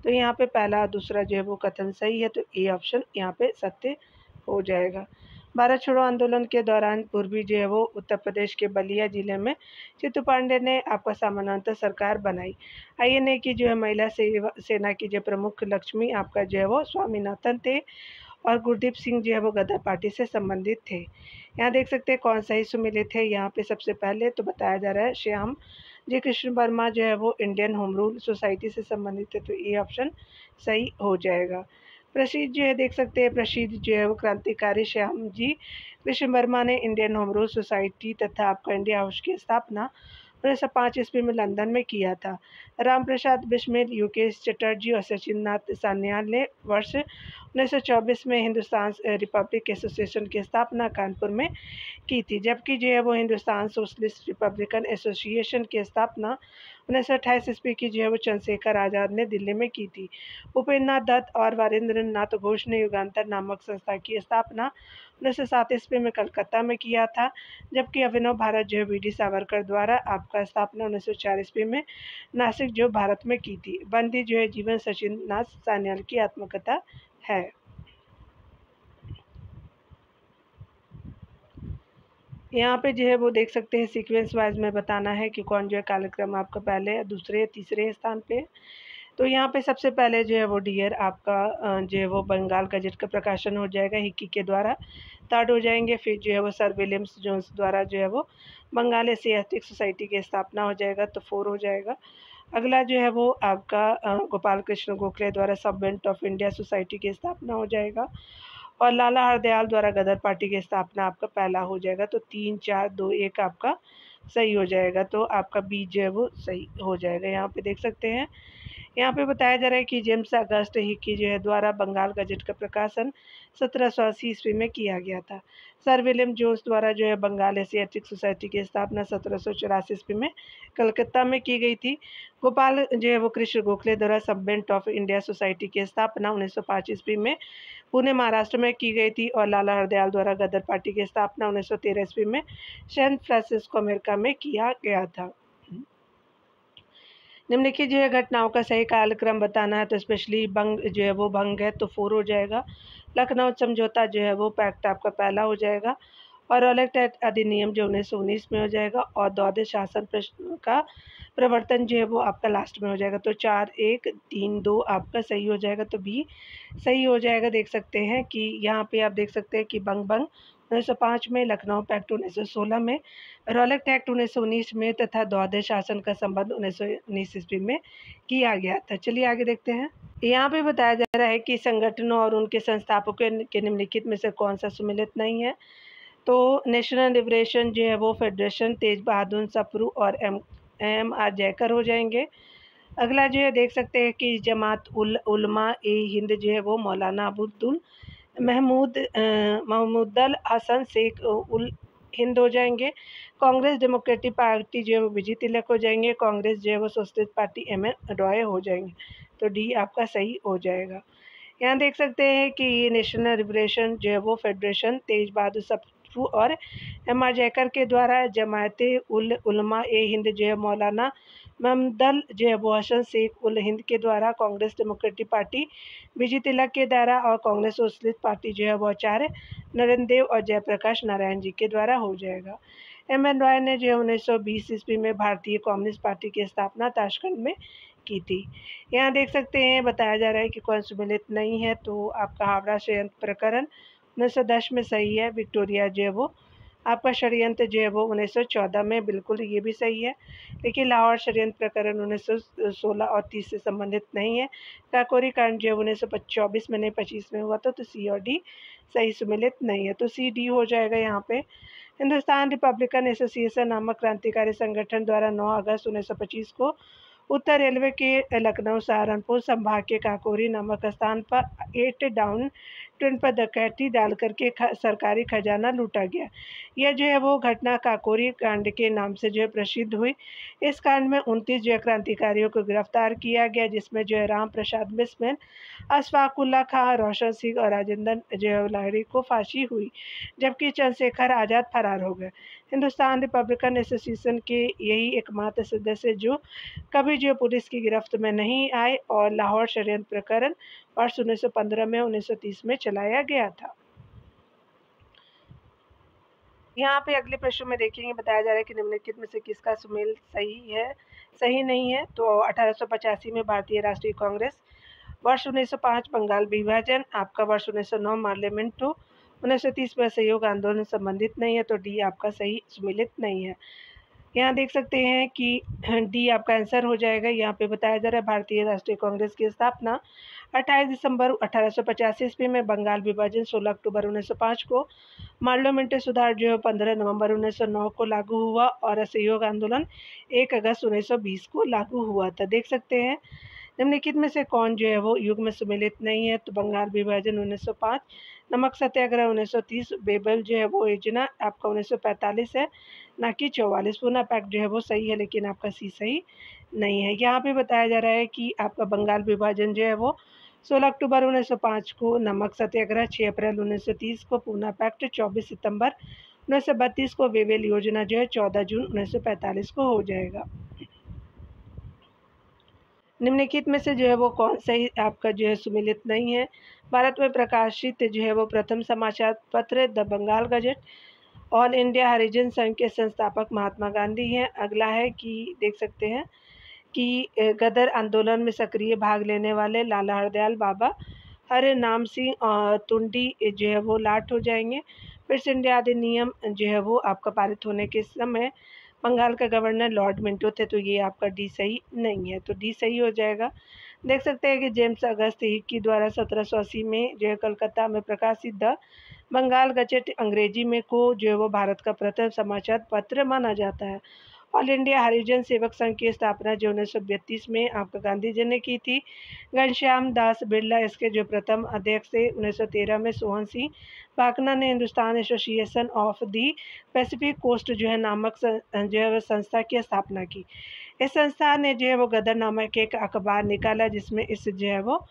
तो यहाँ पे पहला दूसरा जो है वो कथन सही है। तो ए ऑप्शन यहाँ पे सत्य हो जाएगा। भारत छोड़ो आंदोलन के दौरान पूर्वी जो है वो उत्तर प्रदेश के बलिया जिले में जीतू पांडे ने आपका सामंत सरकार बनाई। INA की जो है महिला सेना की जो प्रमुख लक्ष्मी आपका जो है वो स्वामीनाथन थे और गुरदीप सिंह जो है वो गदर पार्टी से संबंधित थे। यहाँ देख सकते हैं कौन सा ही सुमेलित है। यहाँ पे सबसे पहले तो बताया जा रहा है श्याम जी कृष्ण वर्मा जो है वो इंडियन होम रूल सोसाइटी से संबंधित है। तो ये ऑप्शन सही हो जाएगा। प्रसिद्ध जो है देख सकते हैं प्रसिद्ध जो है वो क्रांतिकारी श्याम जी कृष्ण वर्मा ने इंडियन होम रूल सोसाइटी तथा आपका इंडिया हाउस की स्थापना 1905 ईस्वी में लंदन में किया था। राम प्रसाद बिस्मिल, यूकेश चटर्जी और सचिन नाथ सान्याल ने वर्ष 1924 में हिंदुस्तान रिपब्लिक एसोसिएशन की स्थापना कानपुर में की थी। जबकि जो है वो हिंदुस्तान सोशलिस्ट रिपब्लिकन एसोसिएशन की स्थापना 1928 ईस्वी की जो है वो चंद्रशेखर आज़ाद ने दिल्ली में की थी। उपेंद्र नाथ दत्त और वारिंद्र नाथ घोष ने युगांतर नामक संस्था की स्थापना 1907 ईस्वी में कलकत्ता में किया था। जबकि अभिनव भारत जो है VD सावरकर द्वारा आपका स्थापना 1904 ईस्वी में नासिक जो भारत में की थी। बंदी जो है जीवन सचिन नाथ सान्याल की आत्मकथा है। यहाँ पे जो है वो देख सकते हैं सीक्वेंस वाइज में बताना है कि कौन जो है कार्यक्रम आपका पहले दूसरे तीसरे स्थान पे। तो यहाँ पे सबसे पहले जो है वो डियर आपका जो है वो बंगाल गजट का प्रकाशन हो जाएगा हिक्की के द्वारा, थर्ड हो जाएंगे। फिर जो है वो सर विलियम्स जोन्स द्वारा जो है वो बंगाल एशियाटिक सोसाइटी की स्थापना हो जाएगा, तो 4 हो जाएगा। अगला जो है वो आपका गोपाल कृष्ण गोखले द्वारा सबवेंट ऑफ इंडिया सोसाइटी की स्थापना हो जाएगा और लाला हरदयाल द्वारा गदर पार्टी की स्थापना आपका पहला हो जाएगा। तो 3 4 2 1 आपका सही हो जाएगा। तो आपका बी जो है वो सही हो जाएगा। यहाँ पे देख सकते हैं, यहाँ पे बताया जा रहा है कि जेम्स अगस्त हिक्की जो है द्वारा बंगाल गजट का प्रकाशन 1780 ईस्वी में किया गया था। सर विलियम जोन्स द्वारा जो है बंगाल एशियाटिक सोसाइटी की स्थापना 1784 ईस्वी में कलकत्ता में की गई थी। गोपाल जो है वो कृष्ण गोखले द्वारा सबवेंट ऑफ इंडिया सोसाइटी की स्थापना 1905 ईस्वी में पुणे महाराष्ट्र में की गई थी और लाला हरदयाल द्वारा गदर पार्टी की स्थापना 1913 ईस्वी में सैन फ्रांसिस्को अमेरिका में किया गया था। निम्नलिखित जो है घटनाओं का सही कालक्रम बताना है। तो स्पेशली भंग जो है वो भंग है, तो 4 हो जाएगा। लखनऊ समझौता जो है वो पैक्ट आपका पहला हो जाएगा और रॉलेट एक्ट अधिनियम जो 1919 में हो जाएगा, और द्वादश शासन का प्रवर्तन जो है वो आपका लास्ट में हो जाएगा। तो 4, 1, 3, 2 आपका सही हो जाएगा, तो बी सही हो जाएगा। देख सकते हैं कि यहाँ पे आप देख सकते हैं कि बंग बंग 1905 में, लखनऊ पैक्ट 1916 में, रॉलेट एक्ट 1919 में तथा द्वादश शासन का संबंध 1919 ईस्वी में किया गया था। चलिए आगे देखते हैं। यहाँ पे बताया जा रहा है कि संगठनों और उनके संस्थापकों के निम्नलिखित में से कौन सा सुमेलित नहीं है। तो नेशनल लिबरेशन जो है वो फेडरेशन तेज बहादुर सप्रू और एम आर जयकर हो जाएंगे। अगला जो है देख सकते हैं कि जमात उलमा ए हिंद जो है वो मौलाना अब्दुल महमूदल हसन शेख उल हिंद हो जाएंगे। कांग्रेस डेमोक्रेटिक पार्टी जो है वो विजय तिलक हो जाएंगे। कांग्रेस जो है वो socialist party M N Roy हो जाएंगे। तो डी आपका सही हो जाएगा। यहाँ देख सकते हैं कि नेशनल लिबरेशन जो है वो फेडरेशन तेज बहादुर सप्रू और एम आर जयकर के द्वारा, जमात उलमा ए हिंद जो है मौलाना महमूदल जो है वो हसन शेख उल हिंद के द्वारा, कांग्रेस डेमोक्रेटिक पार्टी विजय तिलक के द्वारा, और कांग्रेस सोशलिस्ट पार्टी जो है वो आचार्य नरेंद्र देव और जयप्रकाश नारायण जी के द्वारा हो जाएगा। एम एन रॉय ने जो है 1920 ईस्वी में भारतीय कम्युनिस्ट पार्टी की स्थापना ताशकंद में की थी। यहाँ देख सकते हैं बताया जा रहा है कि कौन सुमेलित नहीं है। तो आपका हावड़ा षड्यंत्र प्रकरण 1910 में सही है। विक्टोरिया जो है वो आपका षड्यंत्र जो है वो 1914 में, बिल्कुल ये भी सही है। लेकिन लाहौर षड्यंत्र प्रकरण 1916 और 30 से संबंधित नहीं है। काकोरी कांड जो है 1924 में नहीं 25 में हुआ था। तो सी और डी सही सुमेलित नहीं है। तो सी डी हो जाएगा यहाँ पे। हिंदुस्तान रिपब्लिकन एसोसिएशन नामक क्रांतिकारी संगठन द्वारा 9 अगस्त 1925 को उत्तर रेलवे के लखनऊ सहारनपुर संभाग के काकोरी नामक स्थान पर 8 डाउन ट्रेन पर डकैती डाल करके सरकारी खजाना लूटा गया। यह जो है वो घटना काकोरी कांड के नाम से जो है प्रसिद्ध हुई। इस कांड में 29 जो है क्रांतिकारियों को गिरफ्तार किया गया, जिसमें जो है राम प्रसाद बिस्मिल, अशफाकुल्ला खां, रोशन सिंह और राजेंद्र जो है लाहिड़ी को फांसी हुई, जबकि चंद्रशेखर आज़ाद फरार हो गए। हिंदुस्तान रिपब्लिकन एसोसिएशन के यही एकमात्र सदस्य जो कभी जो पुलिस की गिरफ्त में नहीं आए, और लाहौर षड्यंत्र प्रकरण वर्ष 1915 में 1930 में चलाया गया था। यहाँ पे अगले प्रश्न में देखेंगे बताया जा रहा है कि निम्नलिखित में से किसका सुमेल सही है, सही नहीं है। तो 1885 में भारतीय राष्ट्रीय कांग्रेस, वर्ष 1905 बंगाल विभाजन, आपका वर्ष 1909 पार्लियामेंट, 1930 में असहयोग आंदोलन संबंधित नहीं है। तो डी आपका सही सुमेलित नहीं है। यहाँ देख सकते हैं कि डी आपका आंसर हो जाएगा। यहाँ पे बताया जा रहा है भारतीय राष्ट्रीय कांग्रेस की स्थापना 28 दिसंबर 1885 ईस्वी में, बंगाल विभाजन 16 अक्टूबर 1905 को, पार्लियामेंट्री सुधार जो है 15 नवंबर 1909 को लागू हुआ, और असहयोग आंदोलन 1 अगस्त 1920 को लागू हुआ था। देख सकते हैं निम्नलिखित में से कौन जो है वो युग में सुमेलित नहीं है। तो बंगाल विभाजन 1905, नमक सत्याग्रह 1930, बेबल जो है वो योजना आपका 1945 है, ना कि 44। पूना पैक्ट जो है वो सही है, लेकिन आपका सी सही नहीं है। यहाँ पे बताया जा रहा है कि आपका बंगाल विभाजन जो है वो 16 अक्टूबर 1905 को, नमक सत्याग्रह 6 अप्रैल 1930 को, पूना पैक्ट 24 सितंबर 1932 को, वेवेल योजना जो है 14 जून 1945 को हो जाएगा। निम्नलिखित में से जो है वो कौन सही आपका जो है सुमेलित नहीं है। भारत में प्रकाशित जो है वो प्रथम समाचार पत्र the Bengal gazette all India Harijan Sangh के संस्थापक महात्मा गांधी हैं। अगला है कि देख सकते हैं कि गदर आंदोलन में सक्रिय भाग लेने वाले लाला हरदयाल बाबा, हरे नाम सिंह और तुंडी जो है वो लाट हो जाएंगे। फिर इंडिया अधिनियम जो है वो आपका पारित होने के समय बंगाल का गवर्नर लॉर्ड मिंटो थे। तो ये आपका डी सही नहीं है। तो डी सही हो जाएगा। देख सकते हैं कि जेम्स अगस्त हिक्की द्वारा 1780 में जो है कलकत्ता में प्रकाशित द बंगाल गजट अंग्रेजी में को जो है वो भारत का प्रथम समाचार पत्र माना जाता है। ऑल इंडिया हरिजन सेवक संघ की स्थापना जो 1932 में आपका गांधी जी ने की थी। घनश्याम दास बिरला इसके जो प्रथम अध्यक्ष थे। 1913 में सोहन सिंह भाकना ने Hindustan Association of the Pacific Coast जो है नामक जो है संस्था की स्थापना की। इस संस्था ने जो है वो गदर नामक एक अखबार निकाला, जिसमें इस जो है वो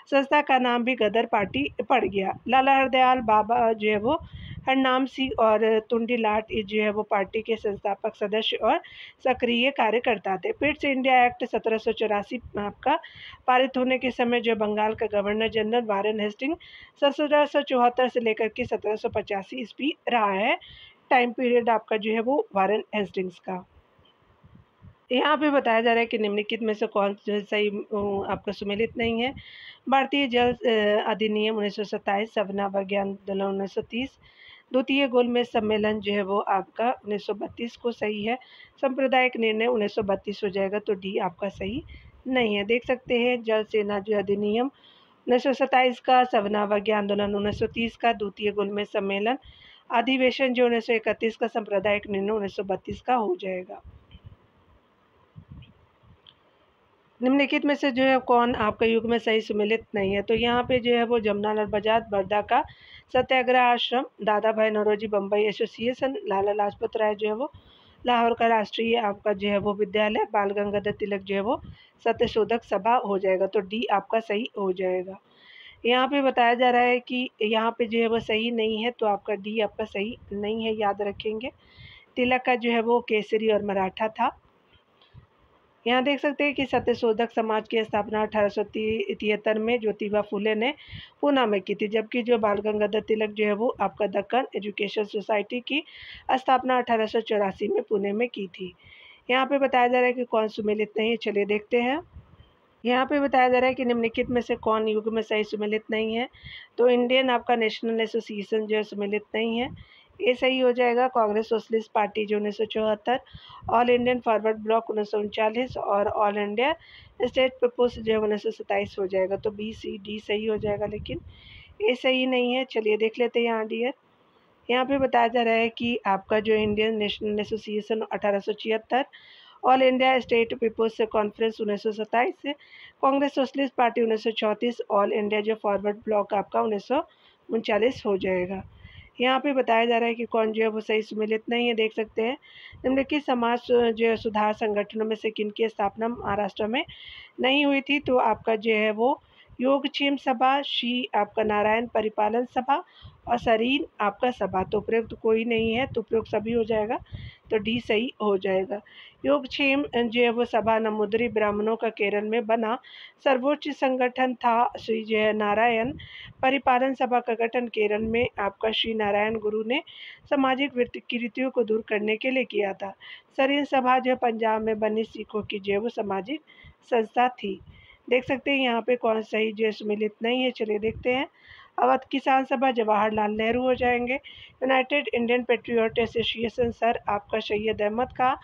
संस्था का नाम भी गदर पार्टी पड़ गया। लाला हरदयाल बाबा जो है वो हरनाम सिंह और तुंडीलाट जो है वो पार्टी के संस्थापक सदस्य और सक्रिय कार्यकर्ता थे। पिट्स इंडिया एक्ट 1784 आपका पारित होने के समय जो बंगाल का गवर्नर जनरल वारेन हेस्टिंग 1774 से लेकर के 1785 ईस्वी रहा है टाइम पीरियड आपका जो है वो वारेन हेस्टिंग्स का। यहाँ पे बताया जा रहा है कि निम्नलिखित में से कौन सही आपका सुमेलित नहीं है। भारतीय जल अधिनियम 1927, सवना वर्गीय आंदोलन 1930, द्वितीय गोलमेज सम्मेलन जो है वो आपका 1932 को सही है। सांप्रदायिक निर्णय 1932 हो जाएगा, तो डी आपका सही नहीं है। देख सकते हैं जल सेना जो अधिनियम 1927 का, सवना वर्गीय आंदोलन 1930 का, द्वितीय गोलमेज सम्मेलन अधिवेशन जो 1931 का, सांप्रदायिक निर्णय 1932 का हो जाएगा। निम्नलिखित में से जो है कौन आपका युग में सही सुमेलित नहीं है। तो यहाँ पे जो है वो जमुनालाल बजाज वर्धा का सत्याग्रह आश्रम, दादा भाई नौरोजी बम्बई एसोसिएशन, लाला लाजपत राय जो है वो लाहौर का राष्ट्रीय आपका जो है वो विद्यालय, बाल गंगाधर तिलक जो है वो सत्यशोधक सभा हो जाएगा, तो डी आपका सही हो जाएगा। यहाँ पे बताया जा रहा है कि यहाँ पे जो है वो सही नहीं है, तो आपका डी आपका सही नहीं है, याद रखेंगे। तिलक का जो है वो केसरी और मराठा था। यहाँ देख सकते हैं कि सत्यशोधक समाज की स्थापना 1873 में ज्योतिबा फुले ने पूना में की थी, जबकि जो बाल गंगाधर तिलक जो है वो आपका दक्कन एजुकेशन सोसाइटी की स्थापना 1884 में पुणे में की थी। यहाँ पे बताया जा रहा है कि कौन सुमेलित नहीं है, चलिए देखते हैं। यहाँ पे बताया जा रहा है कि निम्नलिखित में से कौन युग में सही सुमेलित नहीं है। तो इंडियन आपका नेशनल एसोसिएशन जो है सुमेलित नहीं है, ये सही हो जाएगा। कांग्रेस सोशलिस्ट पार्टी जो 1974, ऑल इंडियन फॉरवर्ड ब्लॉक 1939 और ऑल इंडिया स्टेट पीपुल्स जो है 1927 हो जाएगा, तो बी सी डी सही हो जाएगा, लेकिन ये सही नहीं है। चलिए देख लेते हैं यहाँ डियर। यहाँ पे बताया जा रहा है कि आपका जो Indian National Association 1876, All India State People's Conference 1927, Congress Socialist Party 1934, All India जो फॉरवर्ड ब्लॉक आपका 1939 हो जाएगा। यहाँ पे बताया जा रहा है कि कौन जो है वो सही सुमेलित नहीं है, देख सकते हैं। निम्नलिखित समाज जो है सुधार संगठनों में से किनकी स्थापना महाराष्ट्र में नहीं हुई थी। तो आपका जो है वो योगक्षेम सभा, शी आपका नारायण परिपालन सभा और सरीन आपका सभा, तो उपयुक्त कोई नहीं है, तो उपयुक्त सभी हो जाएगा, तो डी सही हो जाएगा। योगक्षेम जो है वो सभा नमुद्री ब्राह्मणों का केरल में बना सर्वोच्च संगठन था। श्री जो है नारायण परिपालन सभा का गठन केरल में आपका श्री नारायण गुरु ने सामाजिक विकृतियों को दूर करने के लिए किया था। सरीन सभा जो पंजाब में बनी सिखों की जो वो सामाजिक संस्था थी। देख सकते हैं यहाँ पे कौन सही जो सुमेलित नहीं है, चलिए देखते हैं। अवध किसान सभा जवाहरलाल नेहरू हो जाएंगे। United Indian Patriot Association Sir आपका सैयद अहमद का,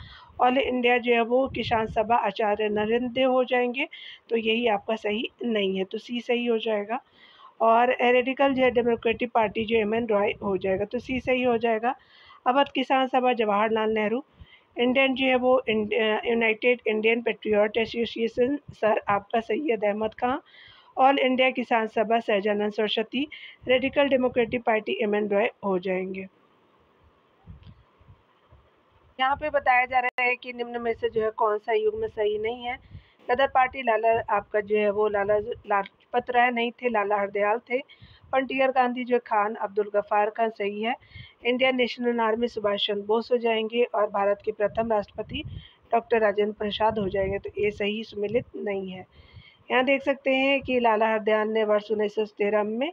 ऑल इंडिया जो है वो किसान सभा आचार्य नरेंद्र देव हो जाएंगे, तो यही आपका सही नहीं है, तो सी सही हो जाएगा। और रेडिकल जो है डेमोक्रेटिक पार्टी जो एम एन रॉय हो जाएगा, तो सी सही हो जाएगा। अवध किसान सभा जवाहरलाल नेहरू, इंडियन जो है वो United Indian Patriot Association Sir आपका Syed Ahmad Khan, All India Kisan Sabha Sahajanand Saraswati, Radical Democratic Party M N Roy हो जाएंगे। यहाँ पे बताया जा रहा है कि निम्न में से जो है कौन सा युग में सही नहीं है। गदर पार्टी लाला आपका जो है वो लाला लाजपत राय नहीं थे, लाला हरदयाल थे। फ्रंटियर गांधी जो खान अब्दुल गफ्फार खान सही है। Indian national army Subhash Chandra Bose हो जाएंगे और भारत के प्रथम राष्ट्रपति डॉक्टर राजेंद्र प्रसाद हो जाएंगे, तो ये सही सुमेलित नहीं है। यहाँ देख सकते हैं कि लाला हरदयाल ने वर्ष 1913 में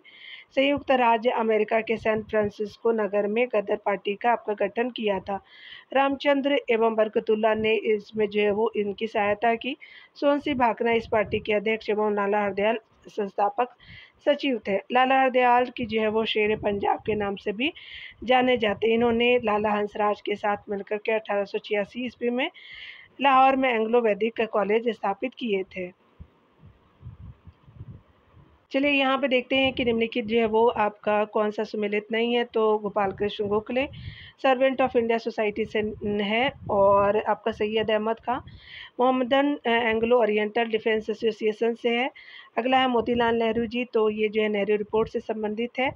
संयुक्त राज्य अमेरिका के सैन फ्रांसिस्को नगर में गदर पार्टी का आपका गठन किया था। रामचंद्र एवं बरकतुल्ला ने इसमें जो है वो इनकी सहायता की। सोहन सिंह भाकना इस पार्टी के अध्यक्ष एवं लाला हरदयाल संस्थापक सचिव थे। लाला हरदयाल की जो है वो शेर पंजाब के नाम से भी जाने जाते। इन्होंने लाला हंसराज के साथ मिलकर के 1886 ईस्वी में लाहौर में एंग्लो वैदिक कॉलेज स्थापित किए थे। चलिए यहाँ पे देखते हैं कि निम्नलिखित जो है वो आपका कौन सा सुमेलित नहीं है। तो Gopal Krishna Gokhale servant of India society से है और आपका Syed Ahmad Khan Mohammedan Anglo Oriental defence association से है। अगला है मोतीलाल नेहरू जी, तो ये जो है नेहरू रिपोर्ट से संबंधित है।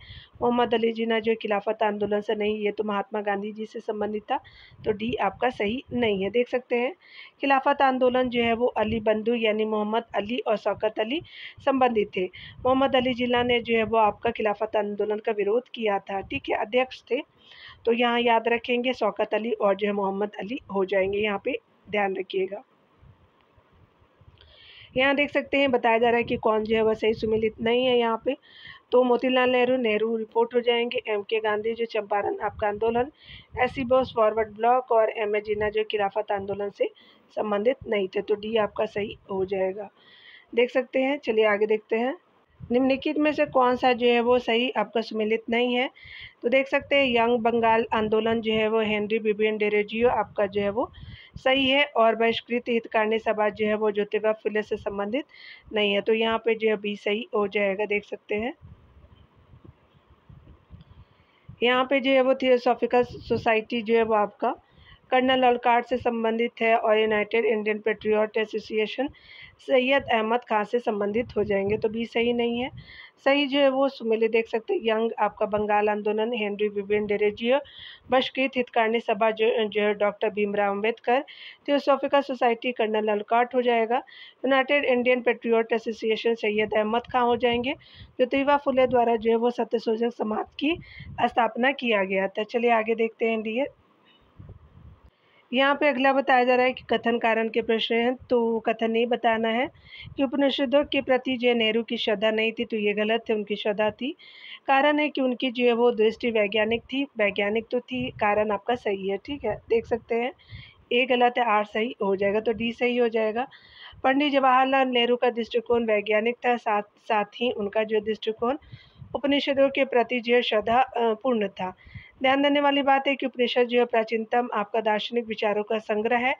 मोहम्मद अली जिन्ना जो खिलाफत आंदोलन से नहीं, ये तो महात्मा गांधी जी से संबंधित था, तो डी आपका सही नहीं है। देख सकते हैं खिलाफत आंदोलन जो है वो अली बंधु यानी मोहम्मद अली और शौकत अली संबंधित थे। मोहम्मद अली जिन्ना ने जो है वो आपका खिलाफत आंदोलन का विरोध किया था, ठीक है, अध्यक्ष थे। तो यहाँ याद रखेंगे शौकत अली और जो है मोहम्मद अली हो जाएंगे, यहाँ पे ध्यान रखिएगा। यहाँ देख सकते हैं बताया जा रहा है कि कौन जो है वह सही सुमेलित नहीं है यहाँ पे, तो मोतीलाल नेहरू नेहरू रिपोर्ट हो जाएंगे, एम के गांधी जो चंपारण आपका आंदोलन, S C Bose Forward Bloc और एम ए जिन्ना जो खिलाफत आंदोलन से संबंधित नहीं थे, तो डी आपका सही हो जाएगा। देख सकते हैं, चलिए आगे देखते हैं निम्नलिखित में से कौन सा जो है वो सही आपका सुमेलित नहीं है। तो देख सकते हैं यंग बंगाल आंदोलन जो है वो हेनरी बिबियन डेरोजियो आपका जो है वो सही है, और बहिष्कृत हितकारिणी सभा जो है वो ज्योतिबा फुले से संबंधित नहीं है, तो यहाँ पे जो है बी सही हो जाएगा। देख सकते हैं यहाँ पे जो है वो थियोसॉफिकल सोसाइटी जो है वो आपका कर्नल ऑलकार्ट से संबंधित है, और United Indian patriot association Syed Ahmad Khan से संबंधित हो जाएंगे, तो भी सही नहीं है। सही जो है वो सुमेलित देख सकते हैं यंग आपका बंगाल आंदोलन हेनरी विबियन डेरोजियो, बहिष्कृत हितकारिणी सभा जो है doctor Bhimrao Ambedkar, theosophical society colonel Olcott हो जाएगा, united Indian patriot association Syed Ahmad Khan हो जाएंगे, ज्योतिबा फुले द्वारा जो है वो सत्यशोधक समाज की स्थापना किया गया था। चलिए आगे देखते हैं डियर। यहाँ पे अगला बताया जा रहा है कि कथन कारण के प्रश्न हैं, तो कथन नहीं बताना है कि उपनिषदों के प्रति जो नेहरू की श्रद्धा नहीं थी, तो ये गलत है, उनकी श्रद्धा थी। कारण है कि उनकी जो है वो दृष्टि वैज्ञानिक थी, वैज्ञानिक तो थी, कारण आपका सही है, ठीक है। देख सकते हैं ए गलत है, आर सही हो जाएगा, तो डी सही हो जाएगा। पंडित जवाहरलाल नेहरू का दृष्टिकोण वैज्ञानिक था, साथ साथ ही उनका जो दृष्टिकोण उपनिषदों के प्रति जो श्रद्धा पूर्ण था। ध्यान देने वाली बात है कि उपनिषद जो है प्राचीनतम आपका दार्शनिक विचारों का संग्रह है।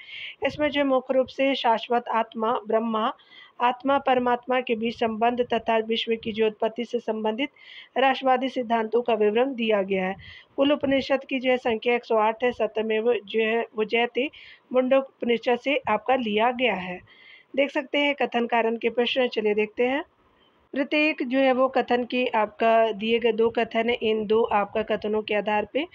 इसमें जो मुख्य रूप से शाश्वत आत्मा, ब्रह्मा, आत्मा परमात्मा के बीच संबंध तथा विश्व की जो उत्पत्ति से संबंधित राष्ट्रवादी सिद्धांतों का विवरण दिया गया है। कुल उपनिषद की जो है संख्या 108 है, सत्यमेव जो है वो जयते मुंडकोपनिषद से आपका लिया गया है। देख सकते हैं कथन कारण के प्रश्न, चलिए देखते हैं। प्रत्येक जो है वो कथन की आपका दिए गए 2 कथन है, इन 2 आपका कथनों के आधार पे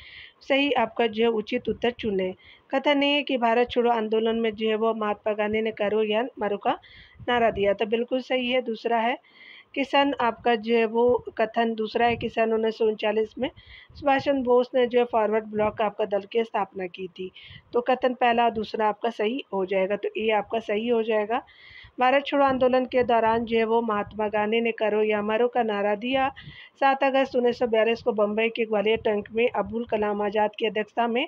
सही आपका जो है उचित उत्तर चुने। कथन ये है कि भारत छोड़ो आंदोलन में जो है वो महात्मा गांधी ने करो या मरो का नारा दिया, तो बिल्कुल सही है। दूसरा है कि सन आपका जो है वो कथन दूसरा है कि सन 1939 में सुभाष चंद्र बोस ने जो है फॉरवर्ड ब्लॉक आपका दल की स्थापना की थी, तो कथन पहला दूसरा आपका सही हो जाएगा, तो ये आपका सही हो जाएगा। भारत छोड़ो आंदोलन के दौरान जो है वो महात्मा गांधी ने करो या मरो का नारा दिया। 7 अगस्त 1942 को बम्बई के ग्वालियर टंक में अब्दुल कलाम आज़ाद की अध्यक्षता में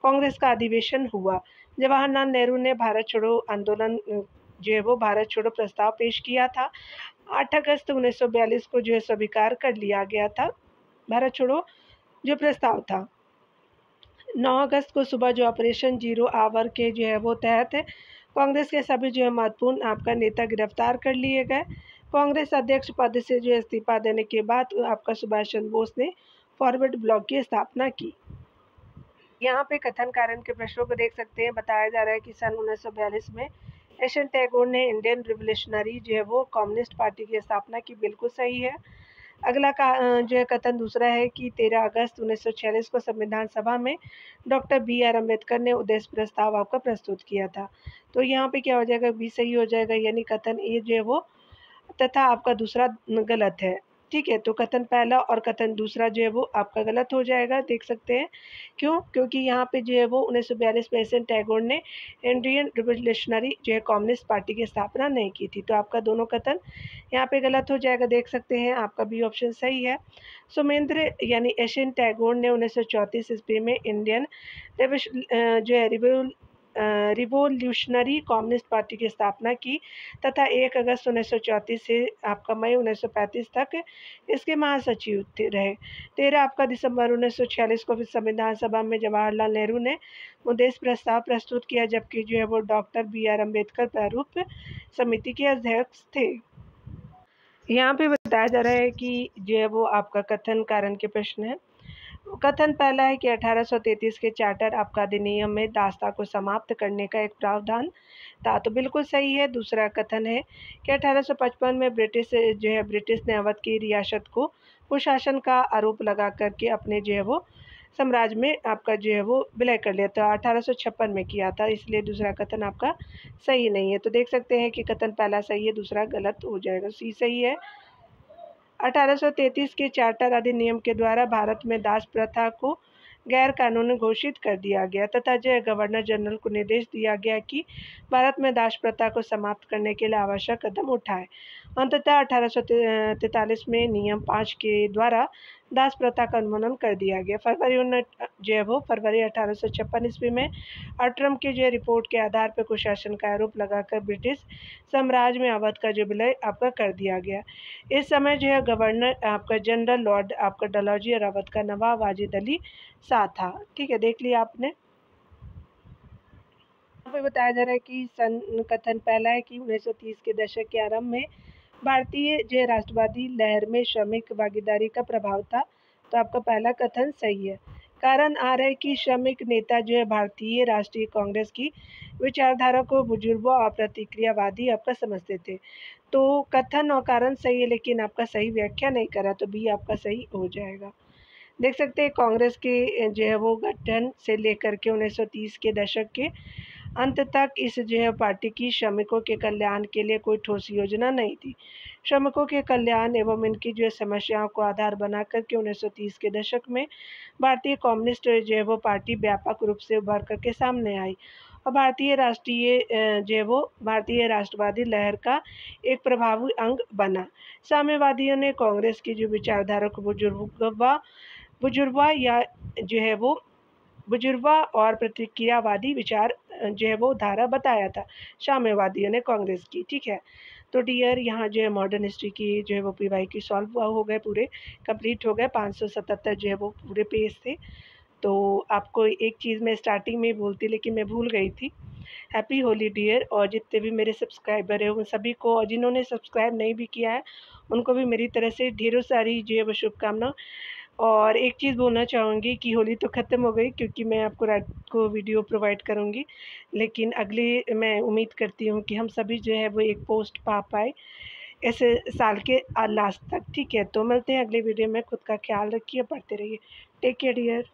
कांग्रेस का अधिवेशन हुआ। जवाहरलाल नेहरू ने भारत छोड़ो आंदोलन जो है वो भारत छोड़ो प्रस्ताव पेश किया था। 8 अगस्त 1942 को जो है स्वीकार कर लिया गया था भारत छोड़ो जो प्रस्ताव था। 9 अगस्त को सुबह जो ऑपरेशन जीरो आवर के जो है वो तहत कांग्रेस के सभी जो है महत्वपूर्ण आपका नेता गिरफ्तार कर लिए गए। कांग्रेस अध्यक्ष पद से जो इस्तीफा देने के बाद आपका सुभाष चंद्र बोस ने फॉरवर्ड ब्लॉक की स्थापना की। यहाँ पे कथन कारण के प्रश्नों को देख सकते हैं। बताया जा रहा है कि सन 1942 में एशियन टैगोर ने इंडियन रिवोल्यूशनरी जो है वो कम्युनिस्ट पार्टी की स्थापना की, बिल्कुल सही है। अगला का जो है कथन दूसरा है कि 13 अगस्त 1946 को संविधान सभा में डॉक्टर BR अम्बेडकर ने उद्देश्य प्रस्ताव आपका प्रस्तुत किया था, तो यहाँ पे क्या हो जाएगा, बी सही हो जाएगा, यानी कथन ए जो है वो तथा आपका दूसरा गलत है, ठीक है। तो कथन पहला और कथन दूसरा जो है वो आपका गलत हो जाएगा। देख सकते हैं क्यों, क्योंकि यहाँ पे जो है वो 1942 में एशियन टैगोर ने इंडियन रिवोल्यूशनरी जो है कम्युनिस्ट पार्टी की स्थापना नहीं की थी, तो आपका दोनों कथन यहाँ पे गलत हो जाएगा। देख सकते हैं आपका बी ऑप्शन सही है। सुमेंद्र यानी एशियन टैगोर ने 1934 ईस्वी में इंडियन जो है रिवोल्यूशनरी कम्युनिस्ट पार्टी की स्थापना की तथा 1 अगस्त 1934 से आपका मई 1935 तक इसके महासचिव रहे। 13 आपका दिसंबर 1946 को फिर संविधान सभा में जवाहरलाल नेहरू ने उद्देश्य प्रस्ताव प्रस्तुत किया, जबकि जो है वो डॉक्टर BR अम्बेडकर प्रारूप समिति के अध्यक्ष थे। यहाँ पे बताया जा रहा है कि जो है वो आपका कथन कारण के प्रश्न है। कथन पहला है कि 1833 के चार्टर आपका अधिनियम में दास्ता को समाप्त करने का एक प्रावधान था, तो बिल्कुल सही है। दूसरा कथन है कि 1855 में ब्रिटिश ने अवध की रियासत को कुशासन का आरोप लगा करके अपने साम्राज्य में आपका विलय कर लिया था। 1856 में किया था, इसलिए दूसरा कथन आपका सही नहीं है। तो देख सकते हैं कि कथन पहला सही है, दूसरा गलत हो जाएगा। सी सही है। 1833 के चार्टर अधिनियम के द्वारा भारत में दास प्रथा को गैर कानूनी घोषित कर दिया गया तथा गवर्नर जनरल को निर्देश दिया गया कि भारत में दास प्रथा को समाप्त करने के लिए आवश्यक कदम उठाए। अंततः 1843 में नियम 5 के द्वारा दास प्रथा का उन्मूलन कर दिया गया। फरवरी 1856 ईस्वी में अट्रम की रिपोर्ट के आधार पर कुशासन का आरोप लगाकर ब्रिटिश साम्राज्य में अवध का विलय आपका कर दिया गया। इस समय गवर्नर आपका जनरल लॉर्ड आपका डलहौजी और अवध का नवाब वाजिद अली शाह था। ठीक है, देख लिया आपने। यहाँ पे बताया जा रहा है कि कथन पहला है कि 1930 के दशक के आरंभ में भारतीय राष्ट्रवादी लहर में श्रमिक भागीदारी का प्रभाव था, तो आपका पहला कथन सही है। कारण आ रहा है कि श्रमिक नेता भारतीय राष्ट्रीय कांग्रेस की विचारधारा को बुजुर्गों और प्रतिक्रियावादी आपका समझते थे, तो कथन और कारण सही है, लेकिन आपका सही व्याख्या नहीं करा, तो बी आपका सही हो जाएगा। देख सकते हैं कांग्रेस के गठन से लेकर के 1930 के दशक के अंत तक इस पार्टी की श्रमिकों के कल्याण के लिए कोई ठोस योजना नहीं थी। श्रमिकों के कल्याण एवं इनकी समस्याओं को आधार बना करके 1930 के दशक में भारतीय कम्युनिस्ट पार्टी व्यापक रूप से उभर करके सामने आई और भारतीय राष्ट्रवादी लहर का एक प्रभावी अंग बना। साम्यवादियों ने कांग्रेस की विचारधारा को बुजुर्गवा और प्रतिक्रियावादी विचार धारा बताया था साम्यवादियों ने कांग्रेस की। ठीक है, तो डियर यहाँ मॉडर्न हिस्ट्री की वो पीवाई की सॉल्व हो गए, पूरे कंप्लीट हो गए। 577 वो पूरे पेज थे। तो आपको एक चीज़ मैं स्टार्टिंग में बोलती लेकिन मैं भूल गई थी। हैप्पी होली डियर, और जितने भी मेरे सब्सक्राइबर हैं उन सभी को, और जिन्होंने सब्सक्राइब नहीं भी किया है उनको भी मेरी तरफ से ढेरों सारी वो शुभकामना। और एक चीज़ बोलना चाहूँगी कि होली तो ख़त्म हो गई, क्योंकि मैं आपको रात को वीडियो प्रोवाइड करूँगी, लेकिन अगली मैं उम्मीद करती हूँ कि हम सभी वो एक पोस्ट पा पाए ऐसे साल के लास्ट तक। ठीक है, तो मिलते हैं अगले वीडियो में। खुद का ख्याल रखिए, पढ़ते रहिए। Take care dear.